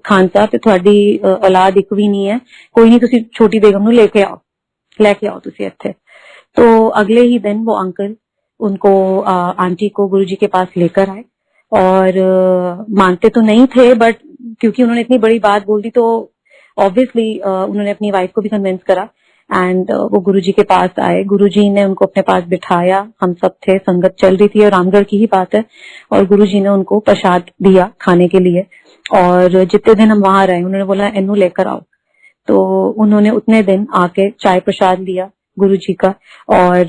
खान साहब, ते थोड़ी औलाद एक भी नहीं है, कोई नहीं, तुसी छोटी बेगम नू लेके आओ तुसी इत्थे। तो अगले ही दिन वो अंकल उनको आंटी को गुरुजी के पास लेकर आए, और मानते तो नहीं थे, बट क्योंकि उन्होंने इतनी बड़ी बात बोल दी तो ऑब्वियसली उन्होंने अपनी वाइफ को भी कन्विंस करा, एंड वो गुरुजी के पास आए। गुरुजी ने उनको अपने पास बिठाया, हम सब थे, संगत चल रही थी, और रामगढ़ की ही बात है, और गुरुजी ने उनको प्रसाद दिया खाने के लिए। और जितने दिन हम वहां रहे, उन्होंने बोला इन्नू लेकर आओ, तो उन्होंने उतने दिन आके चाय प्रसाद लिया गुरुजी का, और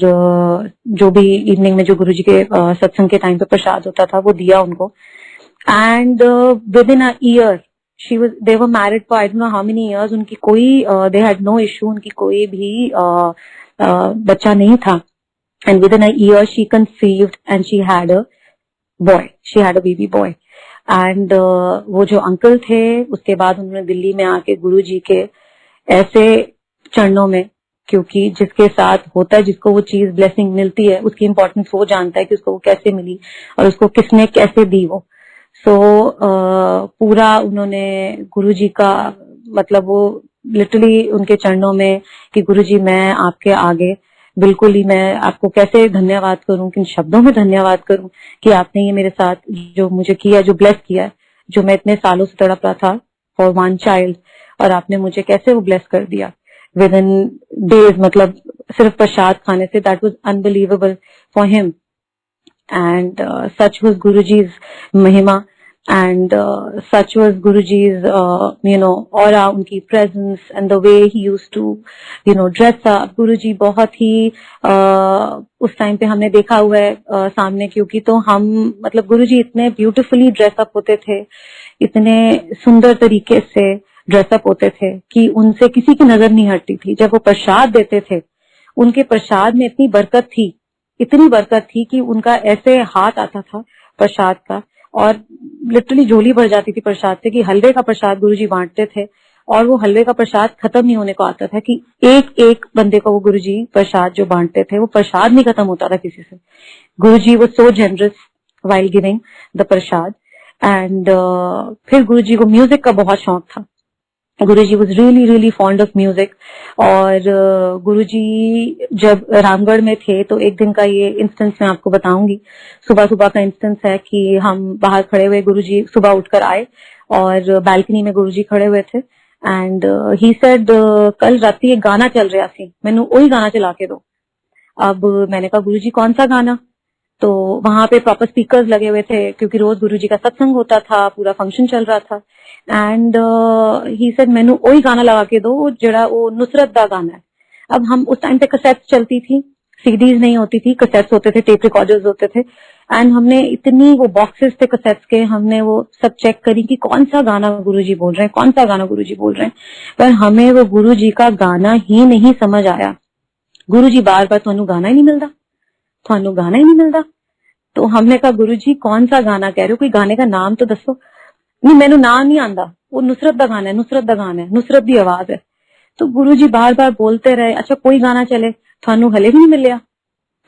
जो भी इवनिंग में जो गुरुजी के सत्संग के टाइम पे प्रसाद होता था वो दिया उनको। And with in a year they were married for I don't know how many years, उनकी कोई they had no issue, उनकी कोई भी बच्चा नहीं था। And within a year she conceived and she had a baby boy। And वो जो अंकल थे, उसके बाद उन्होंने दिल्ली में आके गुरुजी के ऐसे चरणों में, क्योंकि जिसके साथ होता है, जिसको वो चीज ब्लेसिंग मिलती है, उसकी इम्पोर्टेंस वो जानता है कि उसको वो कैसे मिली और उसको किसने कैसे दी वो। सो पूरा उन्होंने गुरुजी का, मतलब वो लिटरली उनके चरणों में कि गुरुजी मैं आपके आगे बिल्कुल ही, मैं आपको कैसे धन्यवाद करूं, किन शब्दों में धन्यवाद करूं कि आपने ये मेरे साथ जो मुझे किया, जो ब्लेस किया, जो मैं इतने सालों से तड़प रहा था फॉर वन चाइल्ड, और आपने मुझे कैसे वो ब्लेस कर दिया विद इन डेज, मतलब सिर्फ प्रसाद खाने से। That was unbelievable for him. And such was Guruji's महिमा, and such was Guruji's aura, उनकी presence, and the way he used to dress up। गुरुजी बहुत ही उस टाइम पे हमने देखा हुआ है सामने, क्योंकि तो हम, मतलब गुरुजी इतने ब्यूटीफुली ड्रेसअप होते थे, इतने सुंदर तरीके से ड्रेसअप होते थे कि उनसे किसी की नजर नहीं हटती थी। जब वो प्रसाद देते थे, उनके प्रसाद में इतनी बरकत थी, इतनी बरकत थी कि उनका ऐसे हाथ आता था प्रसाद का, और लिटरली झोली भर जाती थी प्रसाद से, कि हलवे का प्रसाद गुरुजी बांटते थे, और वो हलवे का प्रसाद खत्म नहीं होने को आता था, कि एक एक बंदे को वो गुरुजी प्रसाद जो बांटते थे, वो प्रसाद नहीं खत्म होता था किसी से। गुरुजी वो so generous while giving the prasad. And फिर गुरुजी को म्यूजिक का बहुत शौक था। Guruji was really really fond of music. और गुरुजी जब रामगढ़ में थे, तो एक दिन का ये इंस्टेंस मैं आपको बताऊंगी। सुबह सुबह का इंस्टेंस है कि हम बाहर खड़े हुए, गुरुजी सुबह उठकर आए और बालकनी में गुरुजी खड़े हुए थे, एंड ही सेड कल राती एक गाना चल रहा सी, मैनू वही गाना चला के दो। अब मैंने कहा गुरुजी कौन सा गाना? तो वहां पे प्रॉपर स्पीकर्स लगे हुए थे क्योंकि रोज गुरुजी का सत्संग होता था, पूरा फंक्शन चल रहा था। एंड ही सेड मैनू वही गाना लगा के दो जड़ा वो नुसरत दा गाना है। अब हम उस टाइम पे कैसेट्स चलती थी, सीडीज नहीं होती थी, कैसेट्स होते थे, टेप रिकॉर्डर्स होते थे। एंड हमने इतनी वो बॉक्सेस थे कैसेट्स के, हमने वो सब चेक करी कि कौन सा गाना गुरुजी बोल रहे हैं, कौन सा गाना गुरुजी बोल रहे हैं, पर हमें वो गुरुजी का गाना ही नहीं समझ आया। गुरुजी बार बार थानू गाना ही नहीं मिलता, थानू गाना ही नहीं मिलता। तो हमने कहा गुरुजी कौन सा गाना कह रहे हो, कोई गाने का नाम तो दसो। नहीं मैनू नाम नहीं आंदा, वो नुसरत दा गाना है, नुसरत दा गाना है, नुसरत दी आवाज है। तो गुरुजी बार बार बोलते रहे, अच्छा कोई गाना चले, थानू हले भी नहीं मिलिया,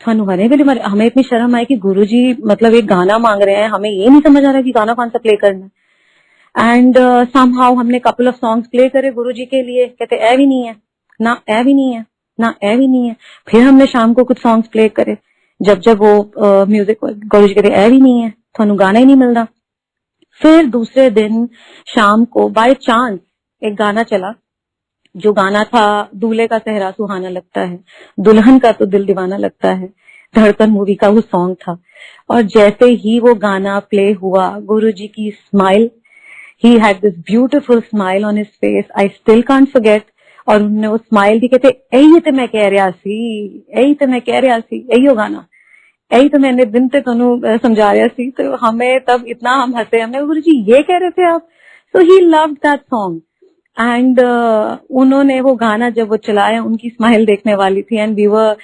थानू हले भी नहीं। हमें इतनी शर्म आई कि गुरुजी मतलब एक गाना मांग रहे हैं, हमें ये नहीं समझ आ रहा कि गाना कौन सा प्ले करना है। एंड समहाउ हमने कपल ऑफ सॉन्ग्स प्ले करे गुरुजी के लिए, कहते ए भी नहीं है ना, ए भी नहीं है ना, ए भी नहीं है। फिर हमने शाम को कुछ सॉन्ग्स प्ले करे, जब जब वो म्यूजिक गुरुजी कहते ए भी नहीं है, थानू गाना ही नहीं मिलता। फिर दूसरे दिन शाम को बाय चांस एक गाना चला, जो गाना था दूल्हे का सेहरा सुहाना लगता है, दुल्हन का तो दिल दीवाना लगता है, धड़कन मूवी का वो सॉन्ग था। और जैसे ही वो गाना प्ले हुआ, गुरुजी की smile, he had this beautiful smile on his face, I still can't forget. और उन्होंने वो स्माइल दी, कहते यही तो मैं कह रहा सी, यही तो मैं कह रहा सी, यही गाना, यही तो मैंने दिन ते तुहानू समझा रहा सी। तो हमें तब इतना हम हंसे, हमने गुरुजी ये कह रहे थे आप। So he loved that song. And उन्होंने वो गाना जब वो चलाया, उनकी स्माइल देखने वाली थी। एंड वी वर,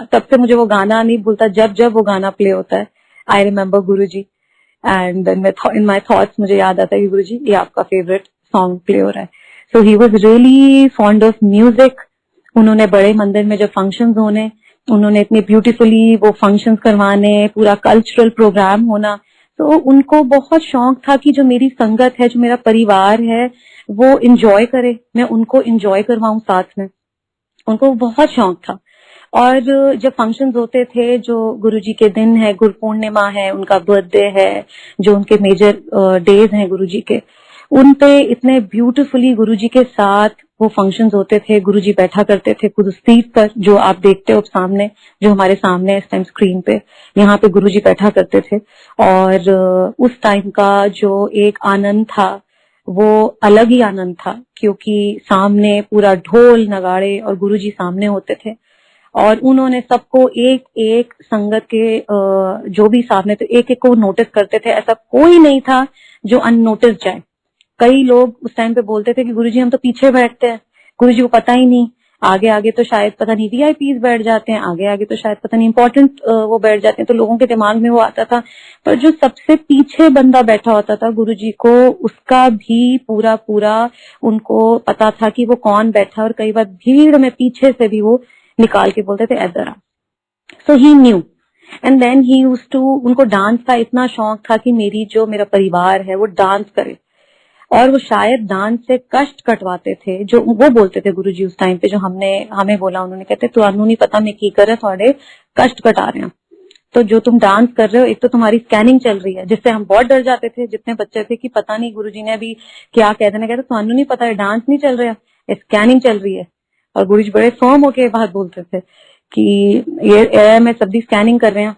तब से मुझे वो गाना नहीं भूलता, जब जब वो गाना प्ले होता है I remember Guruji. And in my thoughts मुझे याद आता है कि गुरुजी ये आपका फेवरेट सॉन्ग प्ले हो रहा है। So he was really fond of music. उन्होंने बड़े मंदिर में जब फंक्शंस होने, उन्होंने इतनी ब्यूटीफुली वो फंक्शंस करवाने, पूरा कल्चरल प्रोग्राम होना, तो उनको बहुत शौक था कि जो मेरी संगत है, जो मेरा परिवार है, वो इंजॉय करे, मैं उनको इंजॉय करवाऊं साथ में। उनको बहुत शौक था। और जब फंक्शंस होते थे, जो गुरुजी के दिन है, गुरु पूर्णिमा है, उनका बर्थडे है, जो उनके मेजर डेज हैं गुरुजी के, उन पे इतने ब्यूटीफुली गुरुजी के साथ वो फंक्शंस होते थे। गुरुजी बैठा करते थे खुद उस सीट पर जो आप देखते हो सामने, जो हमारे सामने इस टाइम स्क्रीन पे, यहाँ पे गुरुजी बैठा करते थे। और उस टाइम का जो एक आनंद था वो अलग ही आनंद था, क्योंकि सामने पूरा ढोल नगाड़े और गुरुजी सामने होते थे। और उन्होंने सबको एक एक संगत के जो भी सामने थे, एक एक को नोटिस करते थे। ऐसा कोई नहीं था जो अननोटिस जाए। कई लोग उस टाइम पे बोलते थे कि गुरुजी हम तो पीछे बैठते हैं, गुरुजी को पता ही नहीं, आगे आगे तो शायद पता नहीं वीआईपीज बैठ जाते हैं, आगे आगे तो शायद पता नहीं इम्पोर्टेंट वो बैठ जाते हैं। तो लोगों के दिमाग में वो आता था। पर जो सबसे पीछे बंदा बैठा होता था गुरुजी को, उसका भी पूरा पूरा उनको पता था कि वो कौन बैठा। और कई बार भीड़ में पीछे से भी वो निकाल के बोलते थे इधर आ। So he knew. And then he used to, उनको डांस का इतना शौक था कि मेरा परिवार है वो डांस करे। और वो शायद डांस से कष्ट कटवाते थे, जो वो बोलते थे गुरुजी उस टाइम पे, जो हमें बोला उन्होंने, कहते तुहानू नहीं पता मैं की कर थोड़े कष्ट कटा रहे हैं। तो जो तुम डांस कर रहे हो, एक तो तुम्हारी स्कैनिंग चल रही है, जिससे हम बहुत डर जाते थे जितने बच्चे थे कि पता नहीं गुरुजी ने अभी क्या कह देना। कहते तुहानू नहीं पता, डांस नहीं चल रहा, स्कैनिंग चल रही है। और गुरुजी बड़े फर्म होके बात बोलते थे कि ये मैं सब दी स्कैनिंग कर रहे हैं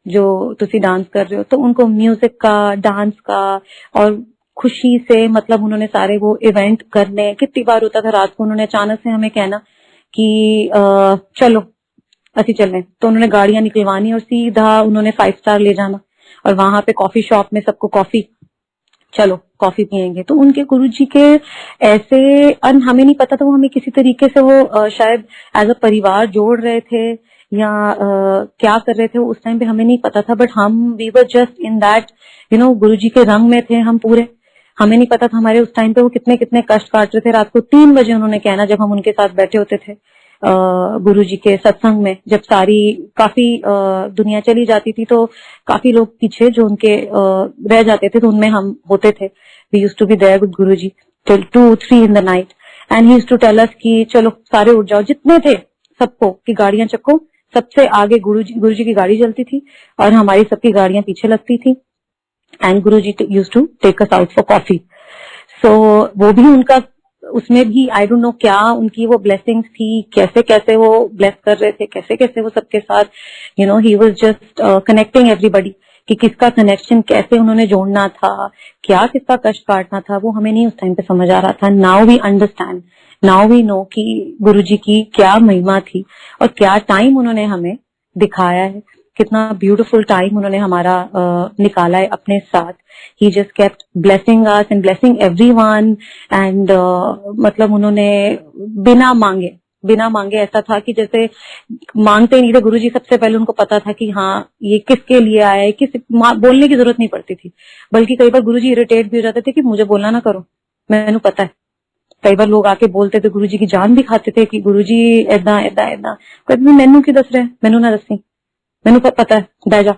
जो तुसी डांस कर रहे हो। तो उनको म्यूजिक का, डांस का और खुशी से, मतलब उन्होंने सारे वो इवेंट करने। कितनी बार होता था रात को उन्होंने अचानक से हमें कहना कि चलो असी चलें, तो उन्होंने गाड़ियां निकलवानी और सीधा उन्होंने 5 स्टार ले जाना। और वहां पे कॉफी शॉप में सबको कॉफी, चलो कॉफी पियेंगे। तो उनके गुरुजी के ऐसे, हमें नहीं पता था, वो हमें किसी तरीके से वो शायद एज अ परिवार जोड़ रहे थे या क्या कर रहे थे उस टाइम पे हमें नहीं पता था। बट हम we were just in that Guruji के रंग में थे हम पूरे। हमें नहीं पता था हमारे उस टाइम पे वो कितने कितने कष्ट काट रहे थे। रात को 3 बजे उन्होंने कहना, जब हम उनके साथ बैठे होते थे गुरुजी के सत्संग में, जब सारी काफी दुनिया चली जाती थी तो काफी लोग पीछे जो उनके रह जाते थे, तो उनमें हम होते थे। We used to be there with Guruji till 2-3 in the night. And he used to tell us कि चलो सारे उठ जाओ, जितने थे सबको, कि गाड़ियां चक्को। सबसे आगे गुरुजी की गाड़ी चलती थी और हमारी सबकी गाड़ियां पीछे लगती थी। And Guruji used to take us out for coffee. So वो भी उनका उसमें भी आई डोंट नो क्या उनकी वो ब्लेसिंग्स थी, कैसे कैसे वो ब्लेस कर रहे थे, कैसे कैसे वो सबके साथ he was just connecting everybody, कि किसका कनेक्शन कैसे उन्होंने जोड़ना था, क्या किसका कष्ट काटना था, वो हमें नहीं उस टाइम पे समझ आ रहा था. Now we understand, now we know कि गुरुजी की क्या महिमा थी और क्या टाइम उन्होंने हमें दिखाया है, कितना ब्यूटीफुल टाइम उन्होंने हमारा निकाला है अपने साथ. He just kept blessing us and blessing everyone and मतलब उन्होंने बिना मांगे ऐसा था कि जैसे मांगते नहीं थे गुरुजी. सबसे पहले उनको पता था कि हाँ ये किसके लिए आया है, बोलने की जरूरत नहीं पड़ती थी. बल्कि कई बार गुरुजी इरिटेट भी हो जाते थे कि मुझे बोलना ना करो, मैंने पता है. कई बार लोग आके बोलते थे, गुरुजी की जान भी खाते थे कि गुरुजी ऐदा ऐदा ऐदा. कभी मैनू की दस रहे, मैनू ना दसी, मैनू पता है, बह जा.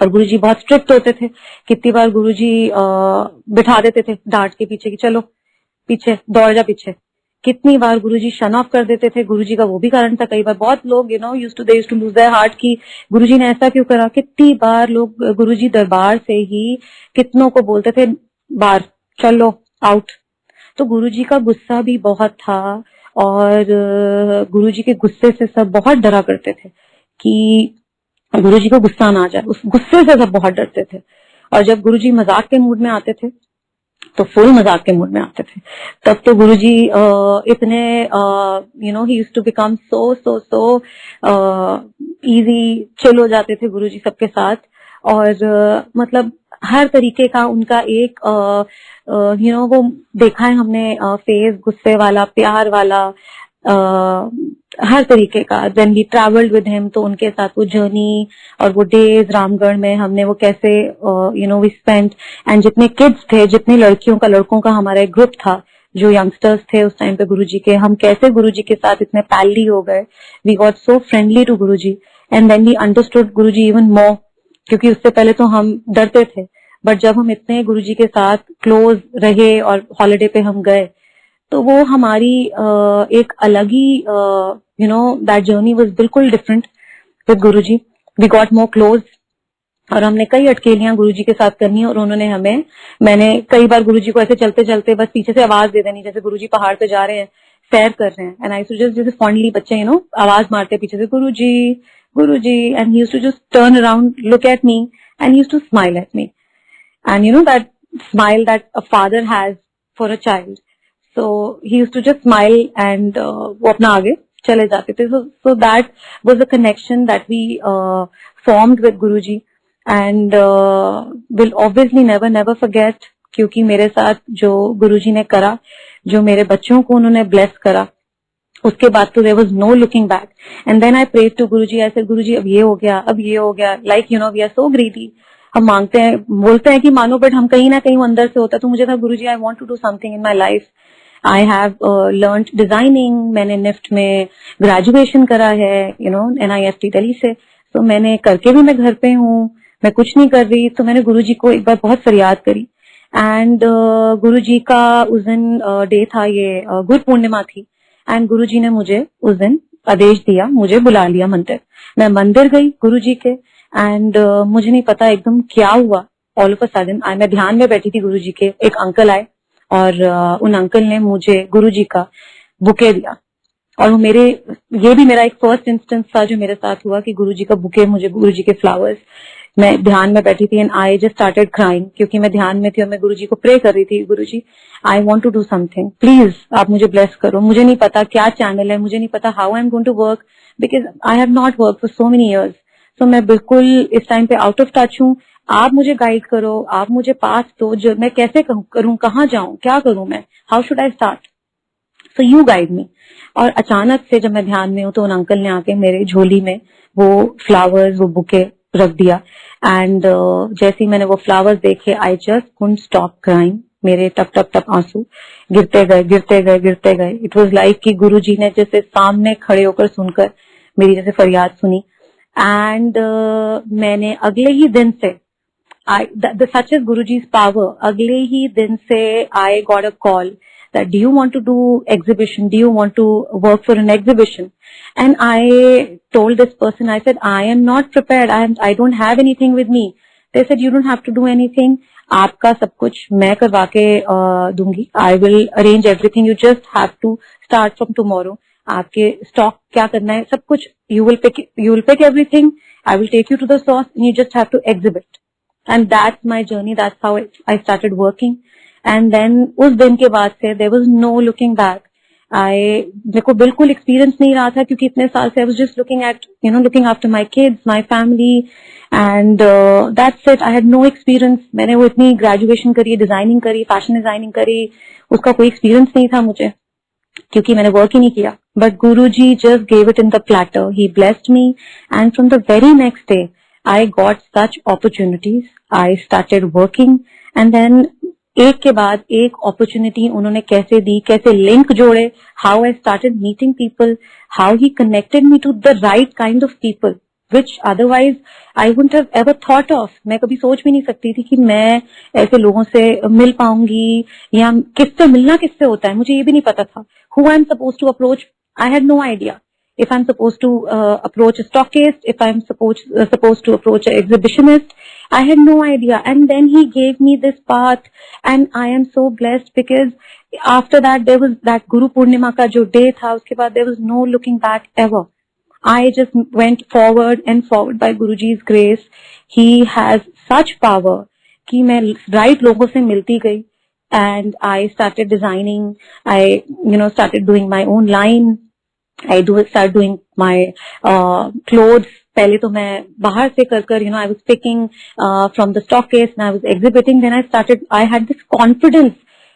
और गुरुजी बहुत स्ट्रिक्ट होते थे. कितनी बार गुरुजी बिठा देते थे डांट के पीछे कि चलो पीछे दौड़ जा पीछे. कितनी बार गुरुजी शन ऑफ कर देते थे. गुरुजी का वो भी कारण था. कई बार बहुत लोग used to lose their heart की गुरुजी ने ऐसा क्यों करा. कितनी बार लोग गुरुजी दरबार से ही कितनों को बोलते थे बाहर चलो आउट. तो गुरुजी का गुस्सा भी बहुत था और गुरुजी के गुस्से से सब बहुत डरा करते थे कि गुरुजी को गुस्सा ना आ जाए. उस गुस्से से सब बहुत डरते थे. और जब गुरुजी मजाक के मूड में आते थे तो फुल मजाक के मूड में आते थे. तब तो गुरुजी इतने ही used to become so easy, chill हो जाते थे गुरुजी सबके साथ. और मतलब हर तरीके का उनका एक वो देखा है हमने फेस, गुस्से वाला, प्यार वाला, हर तरीके का. Then we travelled with him, तो उनके साथ वो जर्नी और वो डेज रामगढ़ में हमने वो कैसे वी स्पेंट. एंड जितने किड्स थे, जितनी लड़कियों का लड़कों का हमारा एक ग्रुप था जो यंगस्टर्स थे उस टाइम पे गुरुजी के, हम कैसे गुरुजी के साथ इतने पैली हो गए. We got so friendly to Guruji and then we understood Guruji even more, क्योंकि उससे पहले तो हम डरते थे. बट जब हम इतने गुरुजी के साथ क्लोज रहे और हॉलिडे पे हम गए तो वो हमारी एक अलग ही दैट जर्नी वाज बिल्कुल different with Guruji. We got more close और हमने कई अटकेलियां गुरुजी के साथ करनी और उन्होंने मैंने कई बार गुरुजी को ऐसे चलते चलते बस पीछे से आवाज दे देनी, जैसे गुरुजी पहाड़ पे जा रहे हैं, सैर कर रहे हैं. एंड आई टू जस्ट जैसे फॉन्डली बच्चे आवाज मारते पीछे से, Guruji Guruji. And he used to just turn around, look at me and he used to smile at me. And that smile that a father has for a child. So he used to just smile and वो अपना आगे चले जाते थे. So that was a connection that we formed with Guruji and will obviously never forget, क्योंकि मेरे साथ जो गुरुजी ने करा, जो मेरे बच्चों को उन्होंने ब्लेस करा, उसके बाद तो there was no looking back. And then I prayed to Guruji. I said, गुरुजी अब ये हो गया. Like we are so greedy. हम मांगते हैं, बोलते हैं कि मानो, बट हम कहीं ना कहीं वो अंदर से होता. तो मुझे था गुरुजी I want to do something in my life. I have learned designing. मैंने निफ्ट में ग्रेजुएशन करा है NIFT दिल्ली से. तो मैंने करके भी मैं घर पे हूँ, मैं कुछ नहीं कर रही. तो मैंने गुरुजी को एक बार बहुत फरियाद करी एंड गुरुजी का उस दिन डे था, ये गुरु पूर्णिमा थी. एंड गुरुजी ने मुझे उस दिन आदेश दिया, मुझे बुला लिया मंदिर. मैं मंदिर गई गुरुजी के एंड मुझे नहीं पता एकदम क्या हुआ. ऑल ऑफ अ सडन मैं ध्यान में बैठी थी गुरुजी के, एक अंकल आए और उन अंकल ने मुझे गुरुजी का बुके दिया. और वो ये भी मेरा एक फर्स्ट इंस्टेंस था जो मेरे साथ हुआ कि गुरुजी का बुके, मुझे गुरुजी के फ्लावर्स. मैं ध्यान में बैठी थी and I just started crying, क्योंकि मैं ध्यान में थी और मैं गुरुजी को प्रे कर रही थी, Guruji I want to do something, please आप मुझे ब्लेस करो. मुझे नहीं पता क्या चैनल है, मुझे नहीं पता how I am going to work, because I have not work for so many years. So मैं बिल्कुल इस टाइम पे आउट ऑफ टच हूँ. आप मुझे गाइड करो, आप मुझे पास दो, जो मैं कैसे करूं, कहाँ जाऊं, क्या करूं मैं, how should I start, so you guide me. और अचानक से जब मैं ध्यान में हूं तो उन अंकल ने आके मेरे झोली में वो फ्लावर्स, वो बुके रख दिया. एंड जैसे ही मैंने वो फ्लावर्स देखे, I just couldn't stop crying. मेरे टप टप टप आंसू गिरते गए. इट वाज लाइक कि गुरुजी ने जैसे सामने खड़े होकर सुनकर मेरी जैसे फरियाद सुनी. एंड मैंने अगले ही दिन से such is Guruji's power. अगले ही दिन से I got a call that do you want to do exhibition? Do you want to work for an exhibition? And I told this person, I said, I am not prepared. I don't have anything with me. They said, you don't have to do anything. आपका सब कुछ मैं करवा के दूंगी, I will arrange everything, you just have to start from tomorrow. आपके stock क्या करना है सब कुछ, you will pick everything, I will take you to the source, you just have to exhibit. And that's my journey, that's how I started working. And then उस दिन के बाद से there was no looking back. मेरे को बिल्कुल experience नहीं रहा था, क्योंकि इतने साल से I was just looking after my kids, my family, and that's it. I had no experience. मैंने वो इतनी ग्रेजुएशन करी, डिजाइनिंग करी, फैशन डिजाइनिंग करी, उसका कोई एक्सपीरियंस नहीं था मुझे, क्योंकि मैंने वर्क ही नहीं किया। But Guruji just gave it in the platter, he blessed me, and from the very next day I got such opportunities, I started working, and then एक के बाद एक अपॉर्चुनिटी उन्होंने कैसे दी, कैसे लिंक जोड़े, how I started meeting people, how he connected me to the right kind of people which otherwise I wouldn't have ever thought of। मैं कभी सोच भी नहीं सकती थी कि मैं ऐसे लोगों से मिल पाऊंगी, या किससे मिलना किससे होता है मुझे ये भी नहीं पता था। Who I'm supposed to approach, I had no idea। If I'm supposed to approach a stockist, if I'm supposed to approach an exhibitionist, I had no idea। And then he gave me this path, and I am so blessed, because after that there was that Guru Purnima का जो day था, उसके बाद there was no looking back ever। I just went forward and forward by Guruji's grace। He has such power कि मैं right लोगों से मिलती गई, and I started designing, I started doing my own line, started doing my clothes। पहले तो मैं बाहर से कर I was picking from the stockist, and I was exhibiting। Then I had this confidence,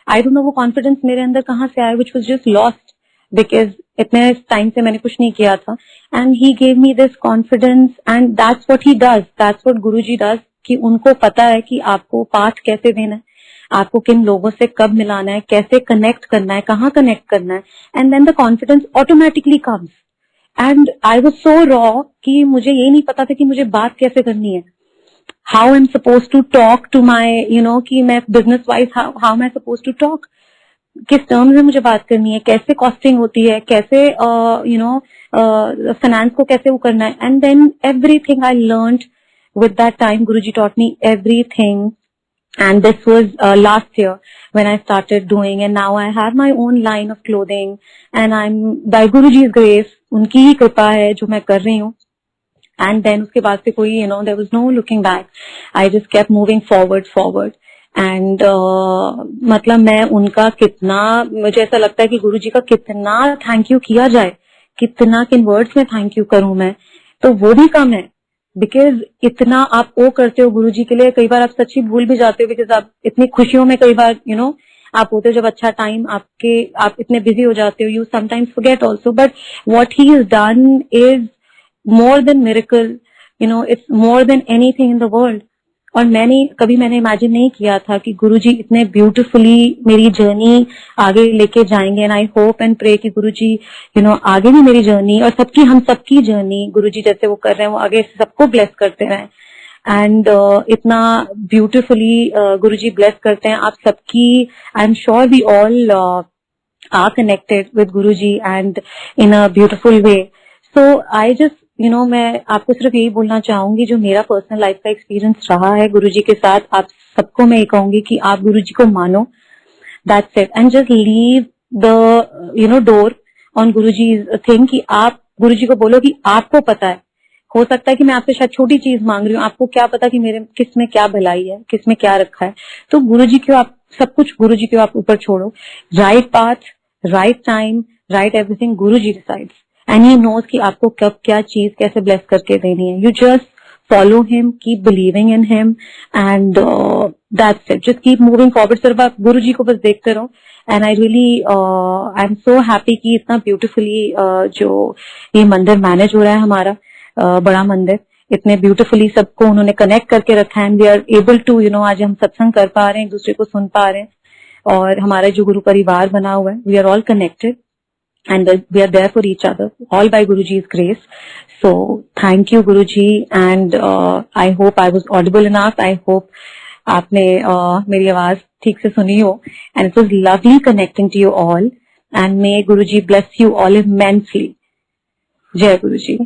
I don't know वो confidence मेरे अंदर कहाँ से आया, which was just lost, because इतने टाइम से मैंने कुछ नहीं किया था। And he gave me this confidence, and that's what he does, that's what Guruji does, कि उनको पता है कि आपको पाथ कैसे देना है, आपको किन लोगों से कब मिलाना है, कैसे कनेक्ट करना है, कहाँ कनेक्ट करना है, and then the confidence automatically comes. And I was so raw कि मुझे ये नहीं पता था कि मुझे बात कैसे करनी है, how I am suppose to talk to my कि मैं business wise how am I suppose to talk, किस टर्म्स में मुझे बात करनी है, कैसे कॉस्टिंग होती है, कैसे फाइनेंस को कैसे वो करना है। And then everything I learned with that time, Guruji taught me everything. And this was last year when I started doing, and now I have my own line of clothing, and I'm by Guruji's grace, उनकी ही कृपा है जो मैं कर रही हूँ। And then उसके बाद से कोई there was no looking back, I just kept moving forward। And मतलब मैं उनका कितना, मुझे ऐसा लगता है कि गुरुजी का कितना थैंक यू किया जाए, कितना किन वर्ड्स में थैंक यू करूं मैं, तो वो भी कम है। बिकॉज इतना आप वो करते हो गुरुजी के लिए, कई बार आप सच्ची भूल भी जाते हो, बिकॉज आप इतनी खुशियों में कई बार आप होते हो जब अच्छा टाइम आप इतने बिजी हो जाते हो, you sometimes forget also. But what he is done is more than miracle, it's more than anything in the world. और मैंने इमेजिन नहीं किया था कि गुरुजी इतने ब्यूटीफुली मेरी जर्नी आगे लेके जाएंगे। And I hope and pray कि गुरुजी आगे भी मेरी जर्नी और हम सबकी जर्नी गुरुजी जैसे वो कर रहे हैं वो आगे सबको ब्लेस करते रहें। एंड इतना ब्यूटीफुली गुरुजी ब्लेस करते हैं आप सबकी। I am sure we all are connected with Guruji and in a beautiful way. So I just मैं आपको सिर्फ यही बोलना चाहूंगी, जो मेरा पर्सनल लाइफ का एक्सपीरियंस रहा है गुरुजी के साथ, आप सबको मैं ये कहूंगी कि आप गुरुजी को मानो, that's it. And just leave the door on Guruji thing, कि आप गुरुजी को बोलो कि आपको पता है, हो सकता है कि मैं आपसे शायद छोटी चीज मांग रही हूँ, आपको क्या पता कि मेरे किस में क्या भलाई है, किस में क्या रखा है। तो गुरुजी को आप सब कुछ गुरुजी को आप ऊपर छोड़ो, right path, right time, right everything, Guruji decides and he knows कि आपको कब क्या चीज कैसे ब्लेस करके देनी है। You just follow him, keep believing in him, and that's it. Just keep moving forward. सिर्फ आप गुरुजी को बस देखते रहो। And I really I am so happy कि इतना ब्यूटीफुली जो ये मंदिर मैनेज हो रहा है हमारा बड़ा मंदिर, इतने ब्यूटीफुली सबको उन्होंने कनेक्ट करके रखा है। And we are able to आज हम सत्संग कर पा रहे हैं, एक दूसरे को सुन पा रहे हैं, और हमारा जो गुरु परिवार बना हुआ है, we are all connected and we are there for each other, all by Guruji's grace. So thank you Guruji, and I hope I was audible enough. I hope आपने मेरी आवाज ठीक से सुनी हो, and it was lovely connecting to you all, and may Guruji bless you all immensely. जय गुरुजी।